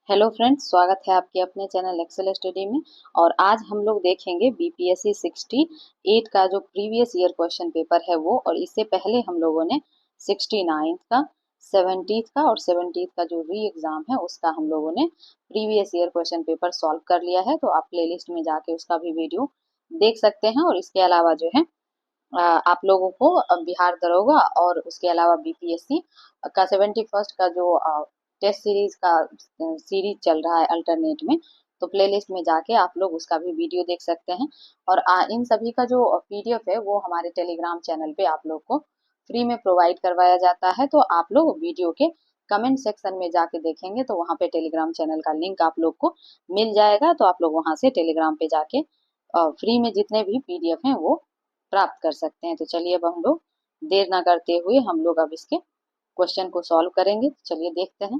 Hello friends, स्वागत है आपके अपने चैनल एक्सेल स्टडी में। और आज हम लोग देखेंगे बीपीएससी 68 का जो प्रीवियस ईयर क्वेश्चन पेपर है वो, और इससे पहले हम लोगों ने 69 का, 70 का और 70 का जो री एग्जाम है उसका हम लोगों ने previous year question paper solve कर लिया है। तो आप प्लेलिस्ट में जाके उसका भी वीडियो देख सकते हैं। और इसके अलावा जो है आप लोगों को बिहार दरोगा और उसके अलावा बीपीएससी का 71st का जो टेस्ट सीरीज का सीरीज चल रहा है अल्टरनेट में, तो प्लेलिस्ट में जाके आप लोग उसका भी वीडियो देख सकते हैं। और इन सभी का जो पीडीएफ है वो हमारे टेलीग्राम चैनल पे आप लोग को फ्री में प्रोवाइड करवाया जाता है। तो आप लोग वीडियो के कमेंट सेक्शन में जाके देखेंगे तो वहाँ पे टेलीग्राम चैनल का लिंक आप लोग को मिल जाएगा। तो आप लोग वहाँ से टेलीग्राम पे जाके फ्री में जितने भी पीडीएफ हैं वो प्राप्त कर सकते हैं। तो चलिए अब हम लोग देर ना करते हुए हम लोग अब इसके क्वेश्चन को सॉल्व करेंगे। चलिए देखते हैं।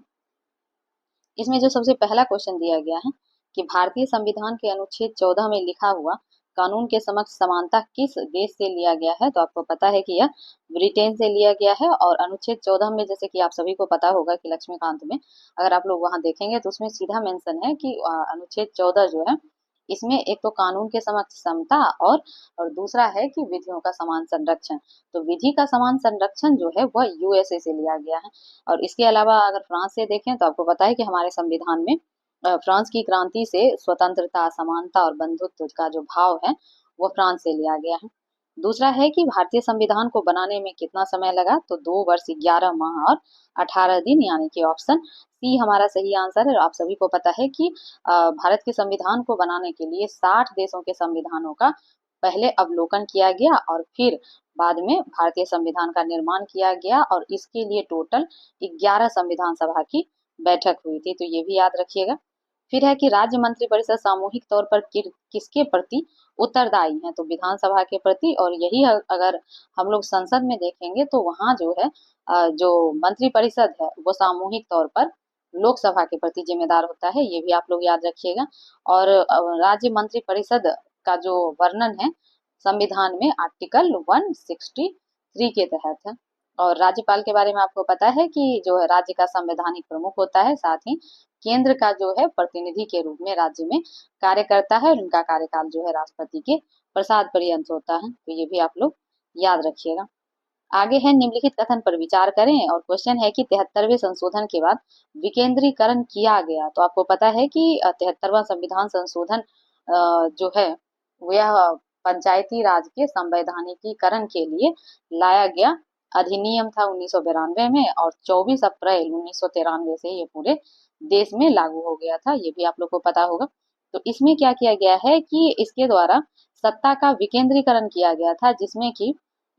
इसमें जो सबसे पहला क्वेश्चन दिया गया है कि भारतीय संविधान के अनुच्छेद 14 में लिखा हुआ कानून के समक्ष समानता किस देश से लिया गया है। तो आपको पता है कि यह ब्रिटेन से लिया गया है। और अनुच्छेद 14 में जैसे कि आप सभी को पता होगा कि लक्ष्मीकांत में अगर आप लोग वहां देखेंगे तो उसमें सीधा मेंशन है कि अनुच्छेद 14 जो है इसमें एक तो कानून के समक्ष समता और दूसरा है कि विधियों का समान संरक्षण। तो विधि का समान संरक्षण जो है वह यूएसए से लिया गया है। और इसके अलावा अगर फ्रांस से देखें तो आपको पता है कि हमारे संविधान में फ्रांस की क्रांति से स्वतंत्रता, समानता और बंधुत्व का जो भाव है वो फ्रांस से लिया गया है। दूसरा है कि भारतीय संविधान को बनाने में कितना समय लगा। तो 2 वर्ष 11 माह और 18 दिन, यानी कि ऑप्शन सी हमारा सही आंसर है। आप सभी को पता है कि भारत के संविधान को बनाने के लिए 60 देशों के संविधानों का पहले अवलोकन किया गया और फिर बाद में भारतीय संविधान का निर्माण किया गया। और इसके लिए टोटल 11 संविधान सभा की बैठक हुई थी। तो ये भी याद रखिएगा। फिर है कि राज्य मंत्रिपरिषद सामूहिक तौर पर किसके प्रति उत्तरदायी है। तो विधानसभा के प्रति। और यही अगर हम लोग संसद में देखेंगे तो वहां जो है जो मंत्रिपरिषद है वो सामूहिक तौर पर लोकसभा के प्रति जिम्मेदार होता है। ये भी आप लोग याद रखिएगा। और राज्य मंत्रिपरिषद का जो वर्णन है संविधान में आर्टिकल 163 के तहत है। और राज्यपाल के बारे में आपको पता है कि जो है राज्य का संवैधानिक प्रमुख होता है, साथ ही केंद्र का जो है प्रतिनिधि के रूप में राज्य में कार्य करता है। और उनका कार्यकाल जो है राष्ट्रपति के प्रसाद पर्यंत होता है। तो ये भी आप लोग याद रखिएगा। आगे है निम्नलिखित कथन पर विचार करें। और क्वेश्चन है कि 73वें संशोधन के बाद विकेंद्रीकरण किया गया। तो आपको पता है कि 73वां संविधान संशोधन जो है यह पंचायती राज के संवैधानिकीकरण के लिए लाया गया अधिनियम था 1992 में। और 24 अप्रैल 1993 से ये पूरे देश में लागू हो गया था। ये भी आप लोग को पता होगा। तो इसमें क्या किया गया है कि इसके द्वारा सत्ता का विकेंद्रीकरण किया गया था, जिसमें कि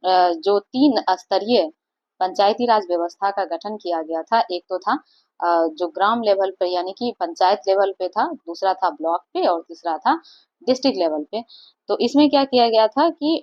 जो 3 स्तरीय पंचायती राज व्यवस्था का गठन किया गया था। एक तो था जो ग्राम लेवल पे यानी कि पंचायत लेवल पे था, दूसरा था ब्लॉक पे और तीसरा था डिस्ट्रिक्ट लेवल पे। तो इसमें क्या किया गया था कि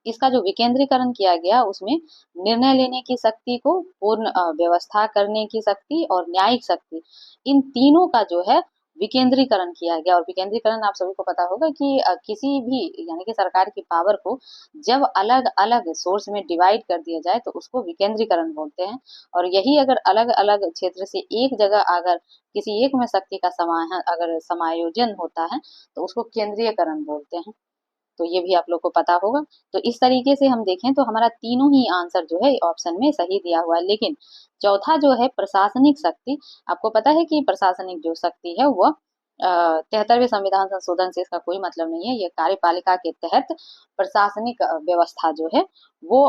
इसका जो विकेंद्रीकरण किया गया उसमें निर्णय लेने की शक्ति को, पूर्ण व्यवस्था करने की शक्ति और न्यायिक शक्ति, इन तीनों का जो है विकेंद्रीकरण किया गया। और विकेंद्रीकरण आप सभी को पता होगा कि किसी भी यानी कि सरकार की पावर को जब अलग अलग सोर्स में डिवाइड कर दिया जाए तो उसको विकेंद्रीकरण बोलते हैं। और यही अगर अलग अलग क्षेत्र से एक जगह अगर किसी एक में शक्ति का अगर समायोजन होता है तो उसको केंद्रीयकरण बोलते हैं। तो ये भी आप लोग को पता होगा। तो इस तरीके से हम देखें तो हमारा तीनों ही आंसर जो है ऑप्शन में सही दिया हुआ है। लेकिन चौथा जो है प्रशासनिक शक्ति, आपको पता है कि प्रशासनिक जो शक्ति है वह 73वें संविधान संशोधन से इसका कोई मतलब नहीं है। ये कार्यपालिका के तहत प्रशासनिक व्यवस्था जो है वो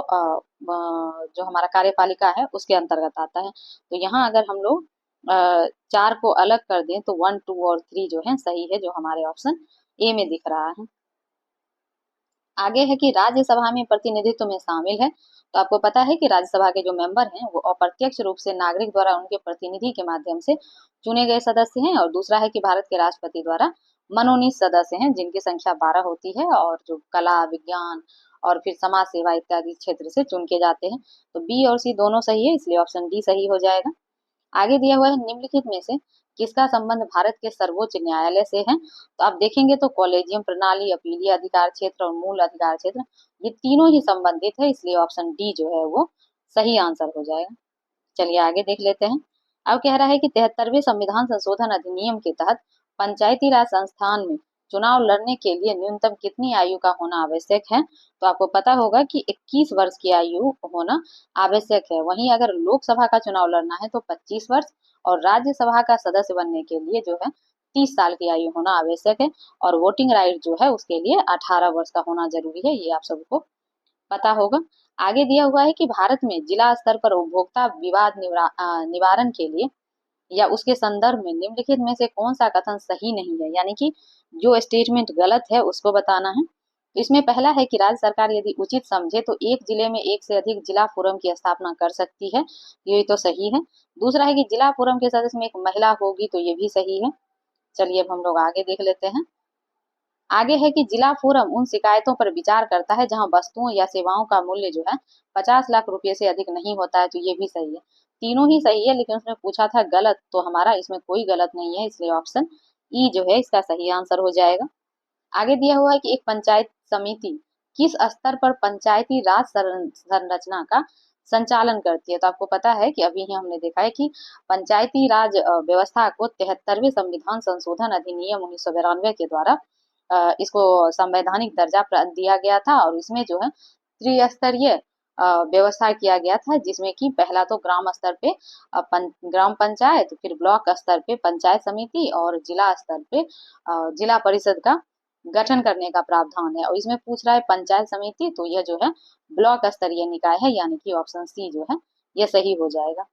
जो हमारा कार्यपालिका है उसके अंतर्गत आता है। तो यहाँ अगर हम लोग 4 को अलग कर दें तो 1, 2 और 3 जो है सही है, जो हमारे ऑप्शन ए में दिख रहा है। आगे है कि राज्यसभा में प्रतिनिधित्व में शामिल है। तो आपको पता है कि राज्यसभा के जो मेंबर हैं वो अप्रत्यक्ष रूप से नागरिक द्वारा उनके प्रतिनिधि के माध्यम से चुने गए सदस्य हैं। और दूसरा है कि भारत के राष्ट्रपति द्वारा मनोनीत सदस्य हैं, जिनकी संख्या 12 होती है और जो कला, विज्ञान और फिर समाज सेवा इत्यादि क्षेत्र से चुन के जाते हैं। तो बी और सी दोनों सही है, इसलिए ऑप्शन डी सही हो जाएगा। आगे दिया हुआ है निम्नलिखित में से किसका संबंध भारत के सर्वोच्च न्यायालय से है। तो आप देखेंगे तो कॉलेजियम प्रणाली, अपीलीय अधिकार क्षेत्र और मूल अधिकार क्षेत्र, ये तीनों ही संबंधित है, इसलिए ऑप्शन डी जो है वो सही आंसर हो जाएगा। चलिए आगे देख लेते हैं। अब कह रहा है कि 73वें संविधान संशोधन अधिनियम के तहत पंचायती राज संस्थान में चुनाव लड़ने के लिए न्यूनतम कितनी आयु का होना आवश्यक है? तो आपको पता होगा कि 21 वर्ष की आयु होना आवश्यक है। वहीं अगर लोकसभा का चुनाव लड़ना है तो 25 वर्ष और राज्यसभा का सदस्य बनने के लिए जो है 30 साल की आयु होना आवश्यक है और वोटिंग राइट जो है उसके लिए 18 वर्ष का होना जरूरी है। ये आप सबको पता होगा। आगे दिया हुआ है कि भारत में जिला स्तर पर उपभोक्ता विवाद निवारण के लिए या उसके संदर्भ में निम्नलिखित में से कौन सा कथन सही नहीं है, यानी कि जो स्टेटमेंट गलत है उसको बताना है। तो इसमें पहला है कि राज्य सरकार यदि उचित समझे तो एक जिले में एक से अधिक जिला फोरम की स्थापना कर सकती है, ये तो सही है। दूसरा है कि जिला फोरम के सदस्य में एक महिला होगी, तो ये भी सही है। चलिए अब हम लोग आगे देख लेते हैं। आगे है कि जिला फोरम उन शिकायतों पर विचार करता है जहां वस्तुओं या सेवाओं का मूल्य जो है 50 लाख रुपए से अधिक नहीं होता है, तो ये भी सही है। तीनों ही सही है, लेकिन उसने पूछा था गलत, तो हमारा इसमें कोई गलत नहीं है, इसलिए ऑप्शन ई जो है इसका सही आंसर हो जाएगा। आगे दिया हुआ है कि एक पंचायत समिति किस स्तर पर पंचायती राज संरचना का संचालन करती है? तो आपको पता है कि अभी ही हमने देखा है कि पंचायती राज व्यवस्था को 73वें संविधान संशोधन अधिनियम 1992 के द्वारा इसको संवैधानिक दर्जा दिया गया था और इसमें जो है त्रिस्तरीय व्यवस्था किया गया था, जिसमें कि पहला तो ग्राम स्तर पे ग्राम पंचायत, फिर ब्लॉक स्तर पे पंचायत समिति और जिला स्तर पे जिला परिषद का गठन करने का प्रावधान है। और इसमें पूछ रहा है पंचायत समिति, तो यह जो है ब्लॉक स्तरीय निकाय है, यानी कि ऑप्शन सी जो है यह सही हो जाएगा।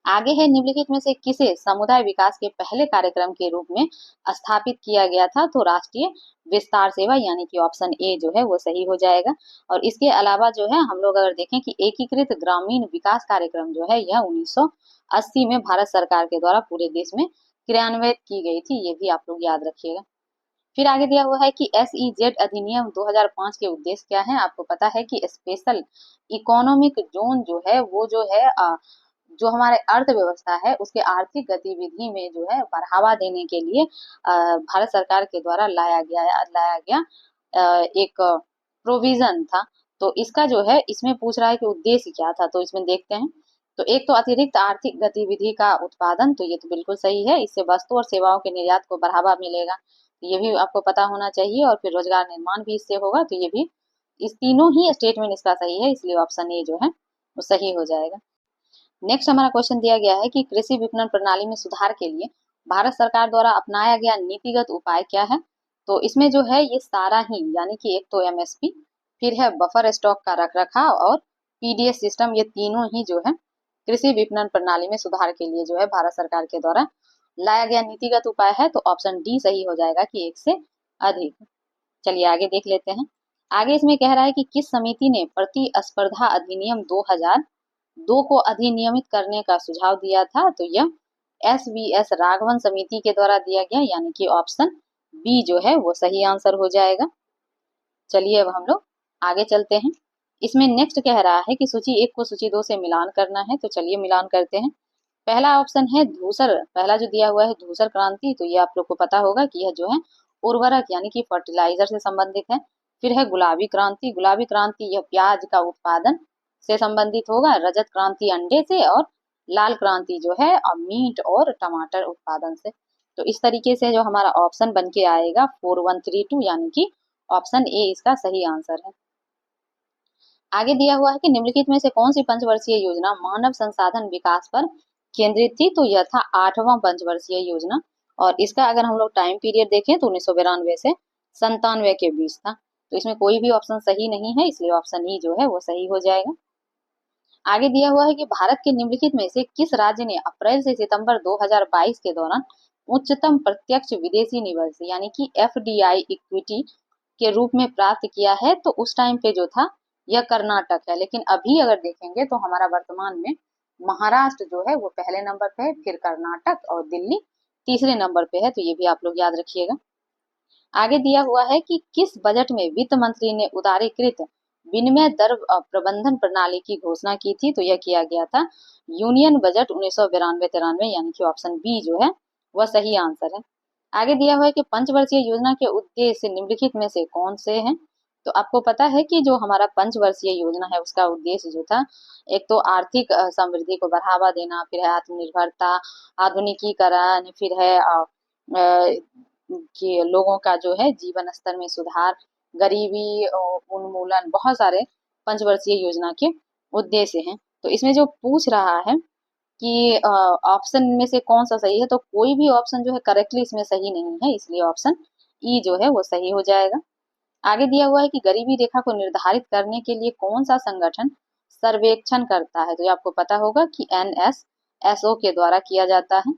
आगे है निम्नलिखित में से किसे समुदाय विकास के पहले कार्यक्रम के रूप में स्थापित किया गया था? तो राष्ट्रीय विस्तार सेवा, यानी कि ऑप्शन ए जो है वो सही हो जाएगा। और इसके अलावा जो है हम लोग अगर देखें कि एकीकृत ग्रामीण विकास कार्यक्रम जो है यह 1980 में भारत सरकार के द्वारा पूरे देश में क्रियान्वित की गई थी, ये भी आप लोग याद रखिएगा। फिर आगे दिया हुआ है कि SEZ अधिनियम 2005 के उद्देश्य क्या है? आपको पता है कि स्पेशल इकोनॉमिक जोन जो है वो जो है जो हमारे अर्थव्यवस्था है उसके आर्थिक गतिविधि में जो है बढ़ावा देने के लिए भारत सरकार के द्वारा लाया गया एक प्रोविजन था। तो इसका जो है इसमें पूछ रहा है कि उद्देश्य क्या था, तो इसमें देखते हैं। तो एक तो अतिरिक्त आर्थिक गतिविधि का उत्पादन, तो ये तो बिल्कुल सही है, इससे वस्तु और सेवाओं के निर्यात को बढ़ावा मिलेगा, ये भी आपको पता होना चाहिए। और फिर रोजगार निर्माण भी इससे होगा, तो ये भी, इस तीनों ही स्टेटमेंट इसका सही है, इसलिए ऑप्शन ए जो है वो सही हो जाएगा। नेक्स्ट हमारा क्वेश्चन दिया गया है कि कृषि विपणन प्रणाली में सुधार के लिए भारत सरकार द्वारा अपनाया गया नीतिगत उपाय क्या है? तो इसमें जो है ये सारा ही, यानी कि एक तो MSP, फिर है बफर स्टॉक का रखरखाव और PDS सिस्टम, ये तीनों ही जो है कृषि विपणन प्रणाली में सुधार के लिए जो है भारत सरकार के द्वारा लाया गया नीतिगत उपाय है, तो ऑप्शन डी सही हो जाएगा कि एक से अधिक। चलिए आगे देख लेते हैं। आगे इसमें कह रहा है कि किस समिति ने प्रतिस्पर्धा अधिनियम 2002 को अधिनियमित करने का सुझाव दिया था? तो यह SVS राघवन समिति के द्वारा दिया गया, यानी कि ऑप्शन बी जो है वो सही आंसर हो जाएगा। चलिए अब हम लोग आगे चलते हैं। इसमें नेक्स्ट कह रहा है कि सूची 1 को सूची 2 से मिलान करना है, तो चलिए मिलान करते हैं। पहला ऑप्शन है धूसर, पहला जो दिया हुआ है धूसर क्रांति, तो ये आप लोग को पता होगा कि यह जो है उर्वरक यानी कि फर्टिलाइजर से संबंधित है। फिर है गुलाबी क्रांति, गुलाबी क्रांति यह प्याज का उत्पादन से संबंधित होगा। रजत क्रांति अंडे से, और लाल क्रांति जो है मीट और टमाटर उत्पादन से। तो इस तरीके से जो हमारा ऑप्शन बन के आएगा 4132, यानी कि ऑप्शन ए इसका सही आंसर है। आगे दिया हुआ है कि निम्नलिखित में से कौन सी पंचवर्षीय योजना मानव संसाधन विकास पर केंद्रित थी? तो यह था 8वां पंचवर्षीय योजना, और इसका अगर हम लोग टाइम पीरियड देखें तो 1992 से 97 के बीच था। तो इसमें कोई भी ऑप्शन सही नहीं है, इसलिए ऑप्शन ई जो है वो सही हो जाएगा। आगे दिया हुआ है कि भारत के निम्नलिखित में से किस राज्य ने अप्रैल से सितंबर 2022 के दौरान उच्चतम प्रत्यक्ष विदेशी निवेश यानी कि FDI इक्विटी के रूप में प्राप्त किया है? तो उस टाइम पे जो था यह कर्नाटक है, लेकिन अभी अगर देखेंगे तो हमारा वर्तमान में महाराष्ट्र जो है वो पहले नंबर पे है, फिर कर्नाटक और दिल्ली तीसरे नंबर पे है, तो ये भी आप लोग याद रखिएगा। आगे दिया हुआ है कि किस बजट में वित्त मंत्री ने उदारीकृत विनिमय दर प्रबंधन प्रणाली की घोषणा की थी? तो यह किया गया था यूनियन बजट 1992-93, यानी कि ऑप्शन बी जो है वह सही आंसर है। आगे दिया हुआ है कि पंचवर्षीय योजना के उद्देश्य निम्नलिखित में से कौन से हैं? तो आपको पता है कि जो हमारा पंचवर्षीय योजना है उसका उद्देश्य जो था, एक तो आर्थिक समृद्धि को बढ़ावा देना, फिर है आत्मनिर्भरता, आधुनिकीकरण, फिर है कि लोगों का जो है जीवन स्तर में सुधार, गरीबी उन्मूलन, बहुत सारे पंचवर्षीय योजना के उद्देश्य हैं। तो इसमें जो पूछ रहा है कि ऑप्शन में से कौन सा सही है, तो कोई भी ऑप्शन जो है करेक्टली इसमें सही नहीं है, इसलिए ऑप्शन ई जो है वो सही हो जाएगा। आगे दिया हुआ है कि गरीबी रेखा को निर्धारित करने के लिए कौन सा संगठन सर्वेक्षण करता है, तो ये आपको पता होगा कि NSSO के द्वारा किया जाता है,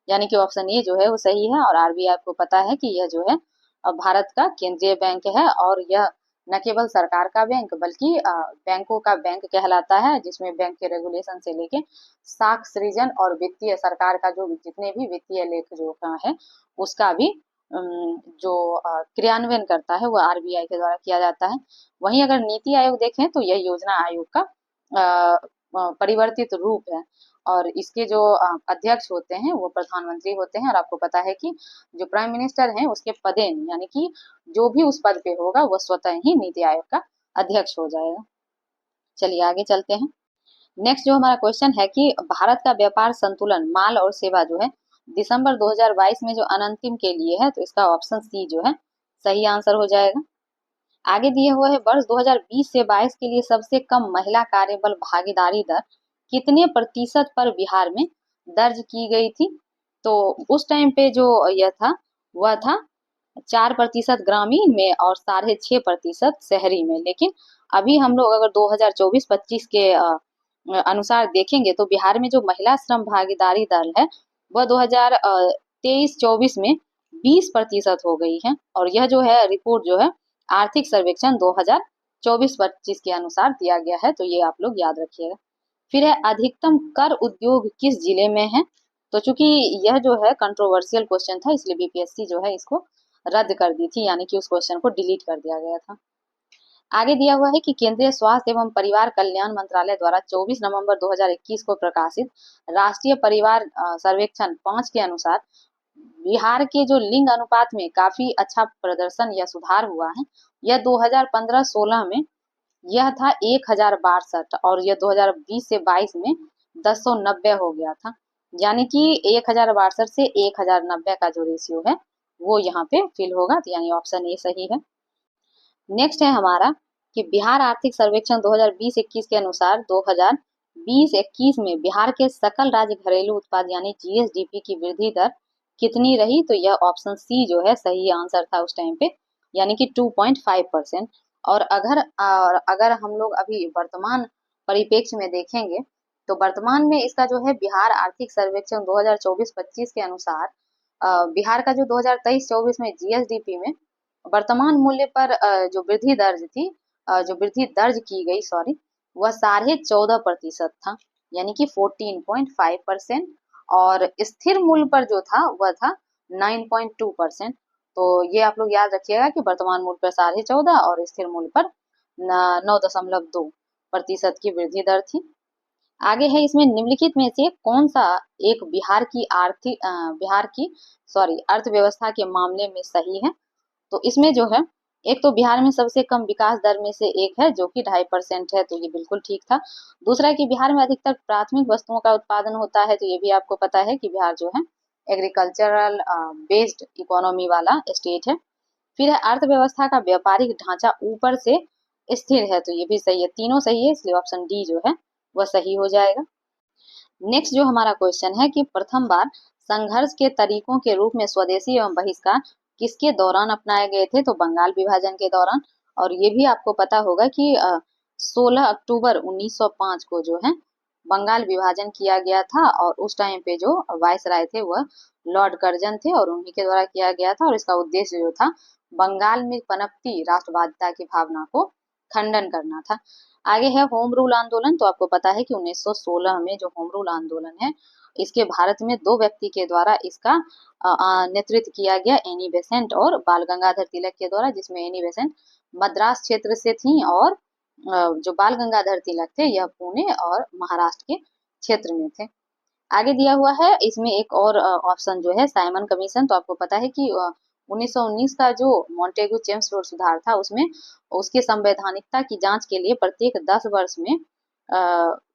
यानी कि ऑप्शन ए जो है वो सही है। और RBI आपको पता है कि यह जो है भारत का केंद्रीय बैंक है, और यह न केवल सरकार का बैंक बल्कि बैंकों का बैंक कहलाता है, जिसमें बैंक के रेगुलेशन से लेके साख सृजन और वित्तीय सरकार का जो जितने भी वित्तीय लेख जो है उसका भी जो क्रियान्वयन करता है वो RBI के द्वारा किया जाता है। वहीं अगर नीति आयोग देखें तो यह योजना आयोग का परिवर्तित रूप है, और इसके जो अध्यक्ष होते हैं वो प्रधानमंत्री होते हैं। और आपको पता है कि जो प्राइम मिनिस्टर हैं उसके पदेन, यानी कि जो भी उस पद पे होगा वो स्वतः ही नीति आयोग का अध्यक्ष हो जाएगा। चलिए आगे चलते हैं। नेक्स्ट जो हमारा क्वेश्चन है कि भारत का व्यापार संतुलन माल और सेवा जो है दिसंबर 2022 में जो अनंतिम के लिए है, तो इसका ऑप्शन सी जो है सही आंसर हो जाएगा। आगे दिए हुए है वर्ष 2020 से 22 के लिए सबसे कम महिला कार्यबल भागीदारी दर कितने प्रतिशत पर बिहार में दर्ज की गई थी, तो उस टाइम पे जो यह था वह था 4% ग्रामीण में और 6.5% शहरी में। लेकिन अभी हम लोग अगर 2024-25 के अनुसार देखेंगे तो बिहार में जो महिला श्रम भागीदारी दर है वह 2023-24 में 20% हो गई है, और यह जो है रिपोर्ट जो है आर्थिक सर्वेक्षण 2024-25 के अनुसार दिया गया है, तो ये आप लोग याद रखिएगा। फिर है अधिकतम कर उद्योग किस जिले में है, तो चूंकि यह जो है कंट्रोवर्शियल क्वेश्चन था इसलिए BPSC जो है इसको रद्द कर दी थी, यानी कि उस क्वेश्चन को डिलीट कर दिया गया था। आगे दिया हुआ है कि केंद्रीय स्वास्थ्य एवं परिवार कल्याण मंत्रालय द्वारा 24 नवंबर 2021 को प्रकाशित राष्ट्रीय परिवार सर्वेक्षण 5 के अनुसार बिहार के जो लिंग अनुपात में काफी अच्छा प्रदर्शन या सुधार हुआ है। यह 2015-16 में यह था 1062 और यह 2020 से 22 में 1090 हो गया था, यानी कि 1062 से 1090 का जो रेशियो है वो यहाँ पे फिल होगा, तो यानी ऑप्शन ए सही है। नेक्स्ट है हमारा कि बिहार आर्थिक सर्वेक्षण 2020-21 के अनुसार 2020-21 में बिहार के सकल राज्य घरेलू उत्पाद यानी GSDP की वृद्धि दर कितनी रही, तो यह ऑप्शन सी जो है सही आंसर था उस टाइम पे, यानी कि 2.5%। और अगर हम लोग अभी वर्तमान परिप्रेक्ष्य में देखेंगे तो वर्तमान में इसका जो है बिहार आर्थिक सर्वेक्षण 2024-25 के अनुसार बिहार का जो 2023-24 में GSDP में वर्तमान मूल्य पर जो वृद्धि दर्ज थी, जो वृद्धि दर्ज की गई वह 14.5% था, यानी कि 14.5%। और स्थिर मूल्य पर जो था वह था 9.2%। तो ये आप लोग याद रखिएगा कि वर्तमान मूल्य पर 14.5% और स्थिर मूल्य पर 9.2% की वृद्धि दर थी। आगे है इसमें निम्नलिखित में से कौन सा एक बिहार की अर्थव्यवस्था के मामले में सही है, तो इसमें जो है एक तो बिहार में सबसे कम विकास दर में से एक है जो कि 2.5% है, तो ये बिल्कुल ठीक था। दूसरा है कि बिहार में अधिकतर प्राथमिक वस्तुओं का उत्पादन होता है, तो ये भी आपको पता है कि बिहार जो है एग्रीकल्चरल बेस्ड इकोनॉमी वाला स्टेट है। फिर है अर्थव्यवस्था का व्यापारिक ढांचा ऊपर से स्थिर है, तो ये भी सही है, तीनों सही है, इसलिए ऑप्शन डी जो है वह सही हो जाएगा। नेक्स्ट जो हमारा क्वेश्चन है कि प्रथम बार संघर्ष के तरीकों के रूप में स्वदेशी एवं बहिष्कार किसके दौरान अपनाए गए थे, तो बंगाल विभाजन के दौरान। और ये भी आपको पता होगा कि 16 अक्टूबर 1905 को जो है बंगाल विभाजन किया गया था, और उस टाइम पे जो वायसराय थे वह लॉर्ड कर्जन थे और उन्हीं के द्वारा किया गया था, और इसका उद्देश्य जो था बंगाल में पनपती राष्ट्रवादिता की भावना को खंडन करना था। आगे है होम रूल आंदोलन, तो आपको पता है कि 1916 में जो होम रूल आंदोलन है इसके भारत में 2 व्यक्ति के द्वारा इसका नेतृत्व किया गया, एनी बेसेंट और बाल गंगाधर तिलक के द्वारा, जिसमें एनी बेसेंट मद्रास क्षेत्र से थी और जो बाल गंगाधर तिलक थे यह पुणे और महाराष्ट्र के क्षेत्र में थे। आगे दिया हुआ है इसमें एक और ऑप्शन जो है साइमन कमीशन, तो आपको पता है कि 1919 का जो मॉन्टेगू चेम्सफोर्ड सुधार था उसमें उसकी संवैधानिकता की जांच के लिए प्रत्येक 10 वर्ष में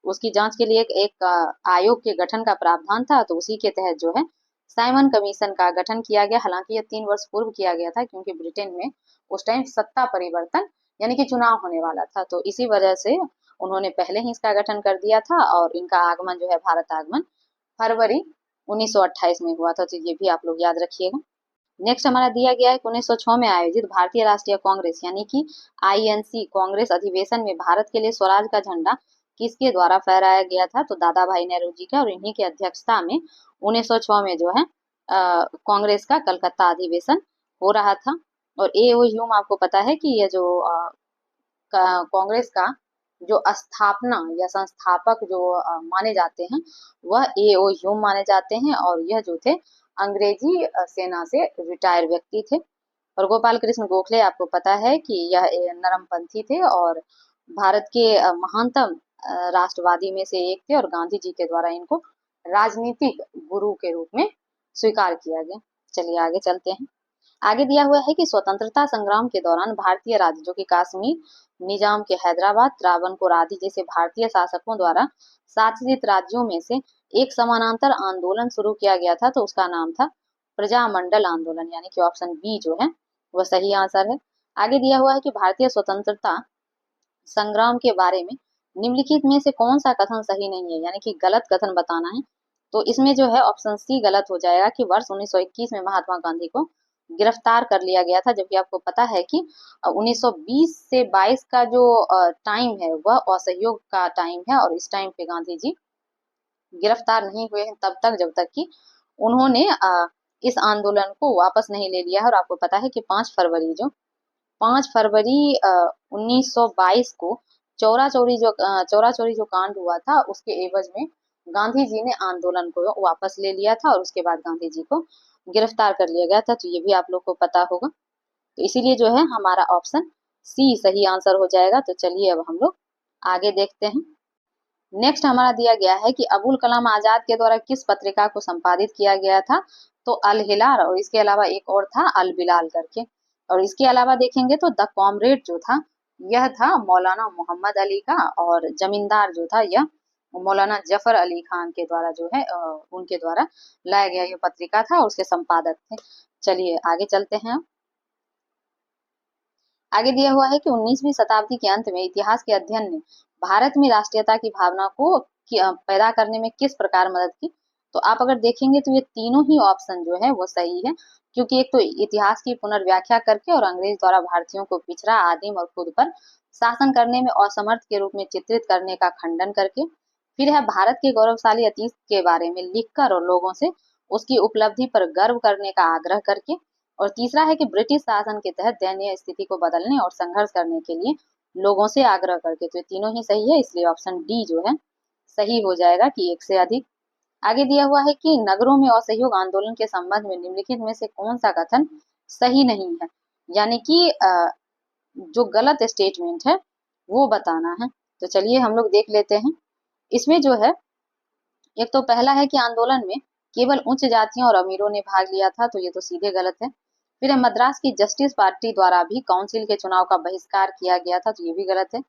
उसकी जांच के लिए एक आयोग के गठन का प्रावधान था। तो उसी के तहत जो है साइमन कमीशन का गठन किया गया। हालांकि यह 3 वर्ष पूर्व किया गया था, क्योंकि ब्रिटेन में उस टाइम सत्ता परिवर्तन यानी कि चुनाव होने वाला था, तो इसी वजह से उन्होंने पहले ही इसका गठन कर दिया था। और इनका आगमन जो है, भारत आगमन फरवरी 1928 में हुआ था, तो ये भी आप लोग याद रखिएगा। नेक्स्ट हमारा दिया गया है 1906 में आयोजित भारतीय राष्ट्रीय कांग्रेस यानी कि आईएनसी कांग्रेस अधिवेशन में भारत के लिए स्वराज का झंडा किसके द्वारा फहराया गया था? तो दादा भाई नेहरू जी का, और इन्हीं की अध्यक्षता में 1906 में जो है कांग्रेस का कलकत्ता अधिवेशन हो रहा था। और ए.ओ. ह्यूम, आपको पता है कि ये जो कांग्रेस का जो स्थापना या संस्थापक जो माने जाते हैं वह ए.ओ. ह्यूम माने जाते हैं, और यह जो थे अंग्रेजी सेना से रिटायर व्यक्ति थे। और गोपाल कृष्ण गोखले, आपको पता है कि यह नरमपंथी थे और भारत के महानतम राष्ट्रवादी में से एक थे, और गांधी जी के द्वारा इनको राजनीतिक गुरु के रूप में स्वीकार किया गया। चलिए आगे चलते हैं। आगे दिया हुआ है कि स्वतंत्रता संग्राम के दौरान भारतीय राज्य जो कि कश्मीर, निजाम के हैदराबाद, त्रावणकोर आदि जैसे भारतीय शासकों द्वारा शासित राज्यों में से एक समानांतर आंदोलन शुरू किया गया था, तो उसका नाम था प्रजामंडल आंदोलन, यानी कि ऑप्शन बी जो है वह सही आंसर है। आगे दिया हुआ है कि भारतीय स्वतंत्रता संग्राम के बारे में निम्नलिखित में से कौन सा कथन सही नहीं है, यानी कि गलत कथन बताना है। तो इसमें जो है ऑप्शन सी गलत हो जाएगा कि वर्ष 1921 में महात्मा गांधी को गिरफ्तार कर लिया गया था, जबकि आपको पता है कि 1920 से 22 का जो टाइम है वह असहयोग का टाइम है, और इस टाइम पे गांधी जी गिरफ्तार नहीं हुए हैं तब तक, जब तक कि उन्होंने इस आंदोलन को वापस नहीं ले लिया है। और आपको पता है कि 5 फरवरी 1922 को चौरा चोरी जो कांड हुआ था उसके एवज में गांधी जी ने आंदोलन को वापस ले लिया था, और उसके बाद गांधी जी को गिरफ्तार कर लिया गया था। तो ये भी आप लोग को पता होगा, तो इसीलिए जो है हमारा ऑप्शन सी सही आंसर हो जाएगा। तो चलिए अब हम लोग आगे देखते हैं। नेक्स्ट हमारा दिया गया है कि अबुल कलाम आजाद के द्वारा किस पत्रिका को संपादित किया गया था? तो अल हिलाल, और इसके अलावा एक और था अल बिलाल करके। और इसके अलावा देखेंगे तो द कॉमरेड जो था यह था मौलाना मोहम्मद अली का, और जमींदार जो था यह मौलाना जफर अली खान के द्वारा जो है उनके द्वारा लाया गया यह पत्रिका था, और उसके संपादक थे। चलिए आगे चलते हैं। आगे दिया हुआ है कि 19वीं शताब्दी के अंत में इतिहास के अध्ययन ने भारत में राष्ट्रीयता की भावना को पैदा करने में किस प्रकार मदद की? तो आप अगर देखेंगे तो ये तीनों ही ऑप्शन जो है वो सही है, क्योंकि एक तो इतिहास की पुनर्व्याख्या करके, और अंग्रेज द्वारा भारतीयों को पिछड़ा, आदिम और खुद पर शासन करने में असमर्थ के रूप में चित्रित करने का खंडन करके, फिर है भारत के गौरवशाली अतीत के बारे में लिखकर और लोगों से उसकी उपलब्धि पर गर्व करने का आग्रह करके, और तीसरा है कि ब्रिटिश शासन के तहत दयनीय स्थिति को बदलने और संघर्ष करने के लिए लोगों से आग्रह करके। तो ये तीनों ही सही है, इसलिए ऑप्शन डी जो है सही हो जाएगा कि एक से अधिक। आगे दिया हुआ है कि नगरों में असहयोग आंदोलन के संबंध में निम्नलिखित में से कौन सा कथन सही नहीं है, यानी कि जो गलत स्टेटमेंट है वो बताना है। तो चलिए हम लोग देख लेते हैं। इसमें जो है एक तो पहला है कि आंदोलन में केवल उच्च जातियों और अमीरों ने भाग लिया था, तो ये तो सीधे गलत है। फिर मद्रास की जस्टिस पार्टी द्वारा भी काउंसिल के चुनाव का बहिष्कार किया गया था, तो ये भी गलत है।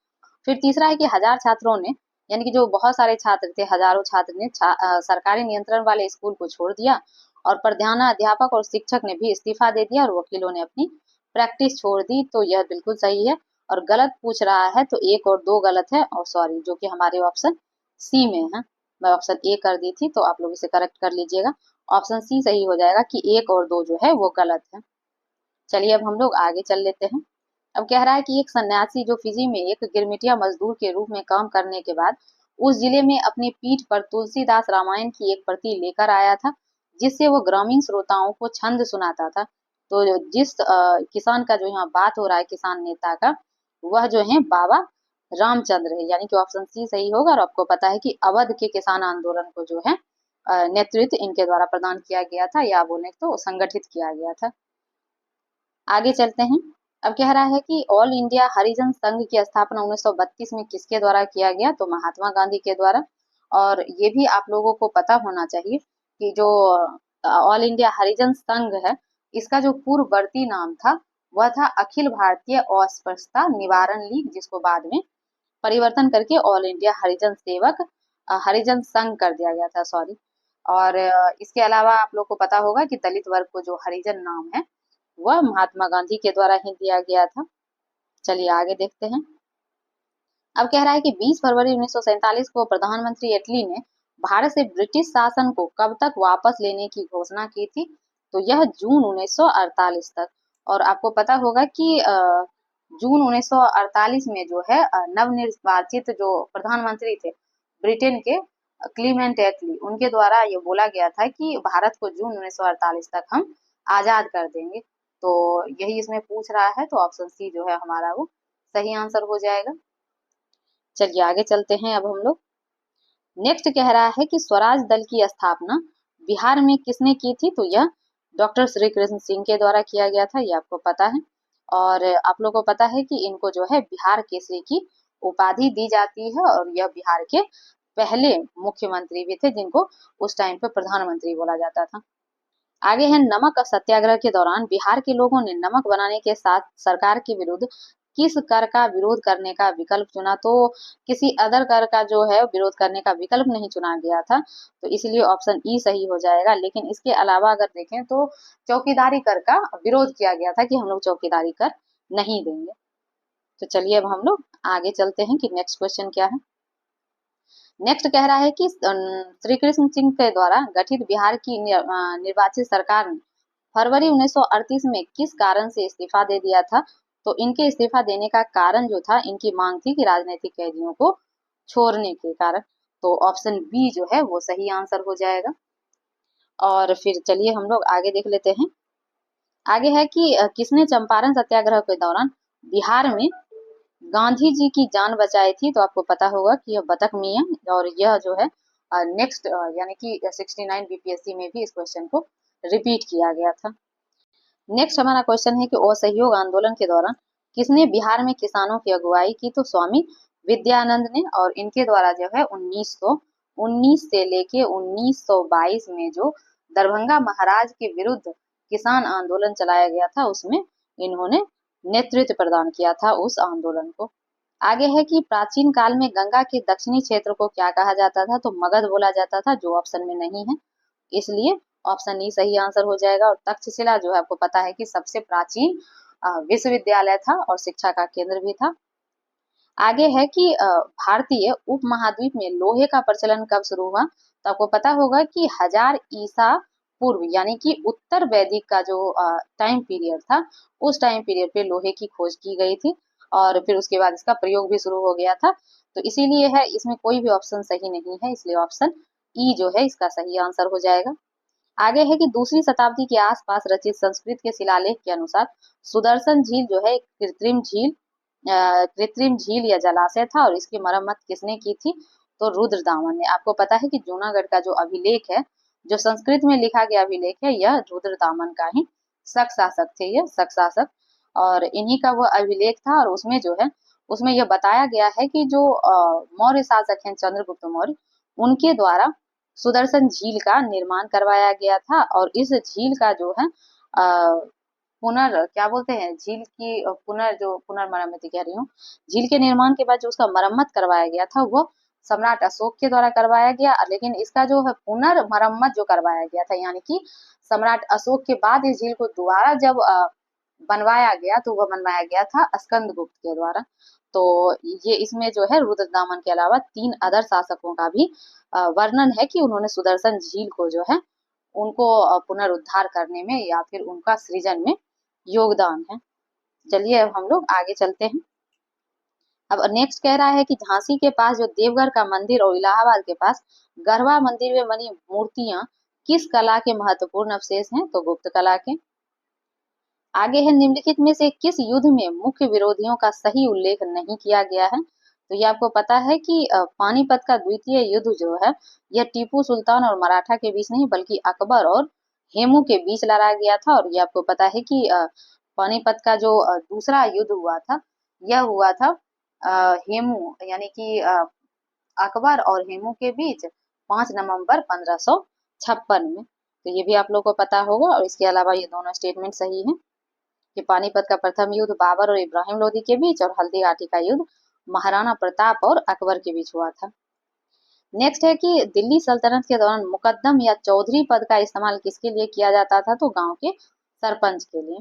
फिर तीसरा है कि हजार छात्रों ने, यानी कि जो बहुत सारे छात्र थे, हजारों छात्र ने सरकारी नियंत्रण वाले स्कूल को छोड़ दिया, और प्रधानाध्यापक और शिक्षक ने भी इस्तीफा दे दिया, और वकीलों ने अपनी प्रैक्टिस छोड़ दी। तो यह बिल्कुल सही है। और गलत पूछ रहा है तो 1 और 2 गलत है, और सॉरी जो कि हमारे ऑप्शन सी में है। मैं ऑप्शन ए कर दी थी, तो आप लोग इसे करेक्ट कर लीजिएगा। ऑप्शन सी सही हो जाएगा कि 1 और 2 जो है वो गलत है। चलिए अब हम लोग आगे चल लेते हैं। अब कह रहा है कि एक सन्यासी जो फिजी में एक गिरमिटिया मजदूर के रूप में काम करने के बाद उस जिले में अपनी पीठ पर तुलसीदास रामायण की एक प्रति लेकर आया था, जिससे वो ग्रामीण श्रोताओं को छंद सुनाता था। तो जिस किसान का जो यहाँ बात हो रहा है, किसान नेता का, वह जो है बाबा रामचंद्र है, यानी कि ऑप्शन सी सही होगा। और आपको पता है कि अवध के किसान आंदोलन को जो है नेतृत्व इनके द्वारा प्रदान किया गया था, या बोले तो संगठित किया गया था। आगे चलते हैं। अब कह रहा है कि ऑल इंडिया हरिजन संघ की स्थापना 1932 में किसके द्वारा किया गया? तो महात्मा गांधी के द्वारा। और ये भी आप लोगों को पता होना चाहिए कि जो ऑल इंडिया हरिजन संघ है इसका जो पूर्ववर्ती नाम था वह था अखिल भारतीय अस्पृश्यता निवारण लीग, जिसको बाद में परिवर्तन करके ऑल इंडिया हरिजन सेवक हरिजन संघ कर दिया गया था, सॉरी। और इसके अलावा आप लोग को पता होगा कि दलित वर्ग को जो हरिजन नाम है वह महात्मा गांधी के द्वारा ही दिया गया था। चलिए आगे देखते हैं। अब कह रहा है कि 20 फरवरी 1947 को प्रधानमंत्री एटली ने भारत से ब्रिटिश शासन को कब तक वापस लेने की घोषणा की थी, तो यह जून 1948 तक। और आपको पता होगा कि जून 1948 में जो है नवनिर्वाचित जो प्रधानमंत्री थे ब्रिटेन के क्लीमेंट एटली, उनके द्वारा ये बोला गया था कि भारत को जून 1948 तक हम आजाद कर देंगे। तो यही इसमें पूछ रहा है, तो ऑप्शन सी जो है हमारा वो सही आंसर हो जाएगा। चलिए आगे चलते हैं अब हम लोग। नेक्स्ट कह रहा है कि स्वराज दल की स्थापना बिहार में किसने की थी, तो यह डॉक्टर श्री कृष्ण सिंह के द्वारा किया गया था, ये आपको पता है। और आप लोगों को पता है कि इनको जो है बिहार केसरी की उपाधि दी जाती है, और यह बिहार के पहले मुख्यमंत्री भी थे जिनको उस टाइम पे प्रधानमंत्री बोला जाता था। आगे है, नमक सत्याग्रह के दौरान बिहार के लोगों ने नमक बनाने के साथ सरकार के विरुद्ध किस कर का विरोध करने का विकल्प चुना, तो किसी अदर कर का जो है विरोध करने का विकल्प नहीं चुना गया था, तो इसलिए ऑप्शन ई सही हो जाएगा। लेकिन इसके अलावा अगर देखें तो चौकीदारी कर का विरोध किया गया था कि हम लोग चौकीदारी कर नहीं देंगे। तो चलिए अब हम लोग आगे चलते हैं कि नेक्स्ट क्वेश्चन क्या है। नेक्स्ट कह रहा है कि श्री कृष्ण सिंह के द्वारा गठित बिहार की निर्वाचित सरकार ने फरवरी 1938 में किस कारण से इस्तीफा दे दिया था, तो इनके इस्तीफा देने का कारण जो था, इनकी मांग थी कि राजनीतिक कैदियों को छोड़ने के कारण। तो ऑप्शन बी जो है वो सही आंसर हो जाएगा। और फिर चलिए हम लोग आगे देख लेते हैं। आगे है कि किसने चंपारण सत्याग्रह के दौरान बिहार में गांधी जी की जान बचाई थी, तो आपको पता होगा कि यह बतख मियां, और यह जो है नेक्स्ट यानी कि 69 बीपीएससी में भी इस क्वेश्चन को रिपीट किया गया था। नेक्स्ट हमारा क्वेश्चन है कि असहयोग आंदोलन के दौरान किसने बिहार में किसानों की अगुवाई की, तो स्वामी विद्यानंद ने। और इनके द्वारा जो है 1919 से लेके 1922 में जो दरभंगा महाराज के विरुद्ध किसान आंदोलन चलाया गया था, उसमें इन्होंने नेतृत्व प्रदान किया था उस आंदोलन को। आगे है कि प्राचीन काल में गंगा के दक्षिणी क्षेत्र को क्या कहा जाता था, तो मगध बोला जाता था, जो ऑप्शन में नहीं है, इसलिए ऑप्शन ई सही आंसर हो जाएगा। और तक्षशिला जो है आपको पता है कि सबसे प्राचीन विश्वविद्यालय था और शिक्षा का केंद्र भी था। आगे है कि भारतीय उपमहाद्वीप में लोहे का प्रचलन कब शुरू हुआ, तो आपको पता होगा कि 1000 ईसा पूर्व यानी कि उत्तर वैदिक का जो टाइम पीरियड था, उस टाइम पीरियड पे लोहे की खोज की गई थी, और फिर उसके बाद इसका प्रयोग भी शुरू हो गया था। तो इसीलिए है, इसमें कोई भी ऑप्शन सही नहीं है, इसलिए ऑप्शन ई जो है इसका सही आंसर हो जाएगा। आगे है कि दूसरी शताब्दी के आसपास रचित संस्कृत के शिलालेख के अनुसार सुदर्शन झील जो है एक कृत्रिम झील या जलाशय था, और इसकी मरम्मत किसने की थी, तो रुद्रदामन ने। आपको पता है कि जूनागढ़ का जो अभिलेख है, जो संस्कृत में लिखा गया अभिलेख है, यह रुद्रदामन का ही शक शासक थे, ये शक शासक, और इन्हीं का वह अभिलेख था। और उसमें जो है, उसमें यह बताया गया है कि जो मौर्य शासक हैं चंद्रगुप्त मौर्य, उनके द्वारा सुदर्शन झील का निर्माण करवाया गया था। और इस झील का जो है क्या बोलते हैं, झील की पुनर्मरम्मति कह रही हूँ, झील के निर्माण के बाद जो उसका मरम्मत करवाया गया था वो सम्राट अशोक के द्वारा करवाया गया। लेकिन इसका जो है पुनर्मरम्मत जो करवाया गया था, यानी कि सम्राट अशोक के बाद इस झील को दोबारा जब बनवाया गया, तो वह बनवाया गया था स्कंदगुप्त के द्वारा। तो ये इसमें जो है रुद्रदामन के अलावा 3 अदर शासकों का भी वर्णन है कि उन्होंने सुदर्शन झील को जो है उनको पुनरुद्धार करने में या फिर उनका सृजन में योगदान है। चलिए अब हम लोग आगे चलते हैं। अब नेक्स्ट कह रहा है कि झांसी के पास जो देवगढ़ का मंदिर और इलाहाबाद के पास गढ़वा मंदिर में बनी मूर्तियां किस कला के महत्वपूर्ण अवशेष हैं, तो गुप्त कला के। आगे है, निम्नलिखित में से किस युद्ध में मुख्य विरोधियों का सही उल्लेख नहीं किया गया है, तो ये आपको पता है कि पानीपत का द्वितीय युद्ध जो है, यह टीपू सुल्तान और मराठा के बीच नहीं बल्कि अकबर और हेमू के बीच लड़ा गया था। और ये आपको पता है कि पानीपत का जो दूसरा युद्ध हुआ था, यह हुआ था हेमू यानी कि अकबर और हेमू के बीच 5 नवंबर 1556 में। तो ये भी आप लोग को पता होगा। और इसके अलावा ये दोनों स्टेटमेंट सही है कि पानीपत का प्रथम युद्ध बाबर और इब्राहिम लोदी के बीच और हल्दी घाटी का युद्ध महाराणा प्रताप और अकबर के बीच हुआ था। नेक्स्ट है कि दिल्ली सल्तनत के दौरान मुकद्दम या चौधरी पद का इस्तेमाल किसके लिए किया जाता था, तो गांव के सरपंच के लिए।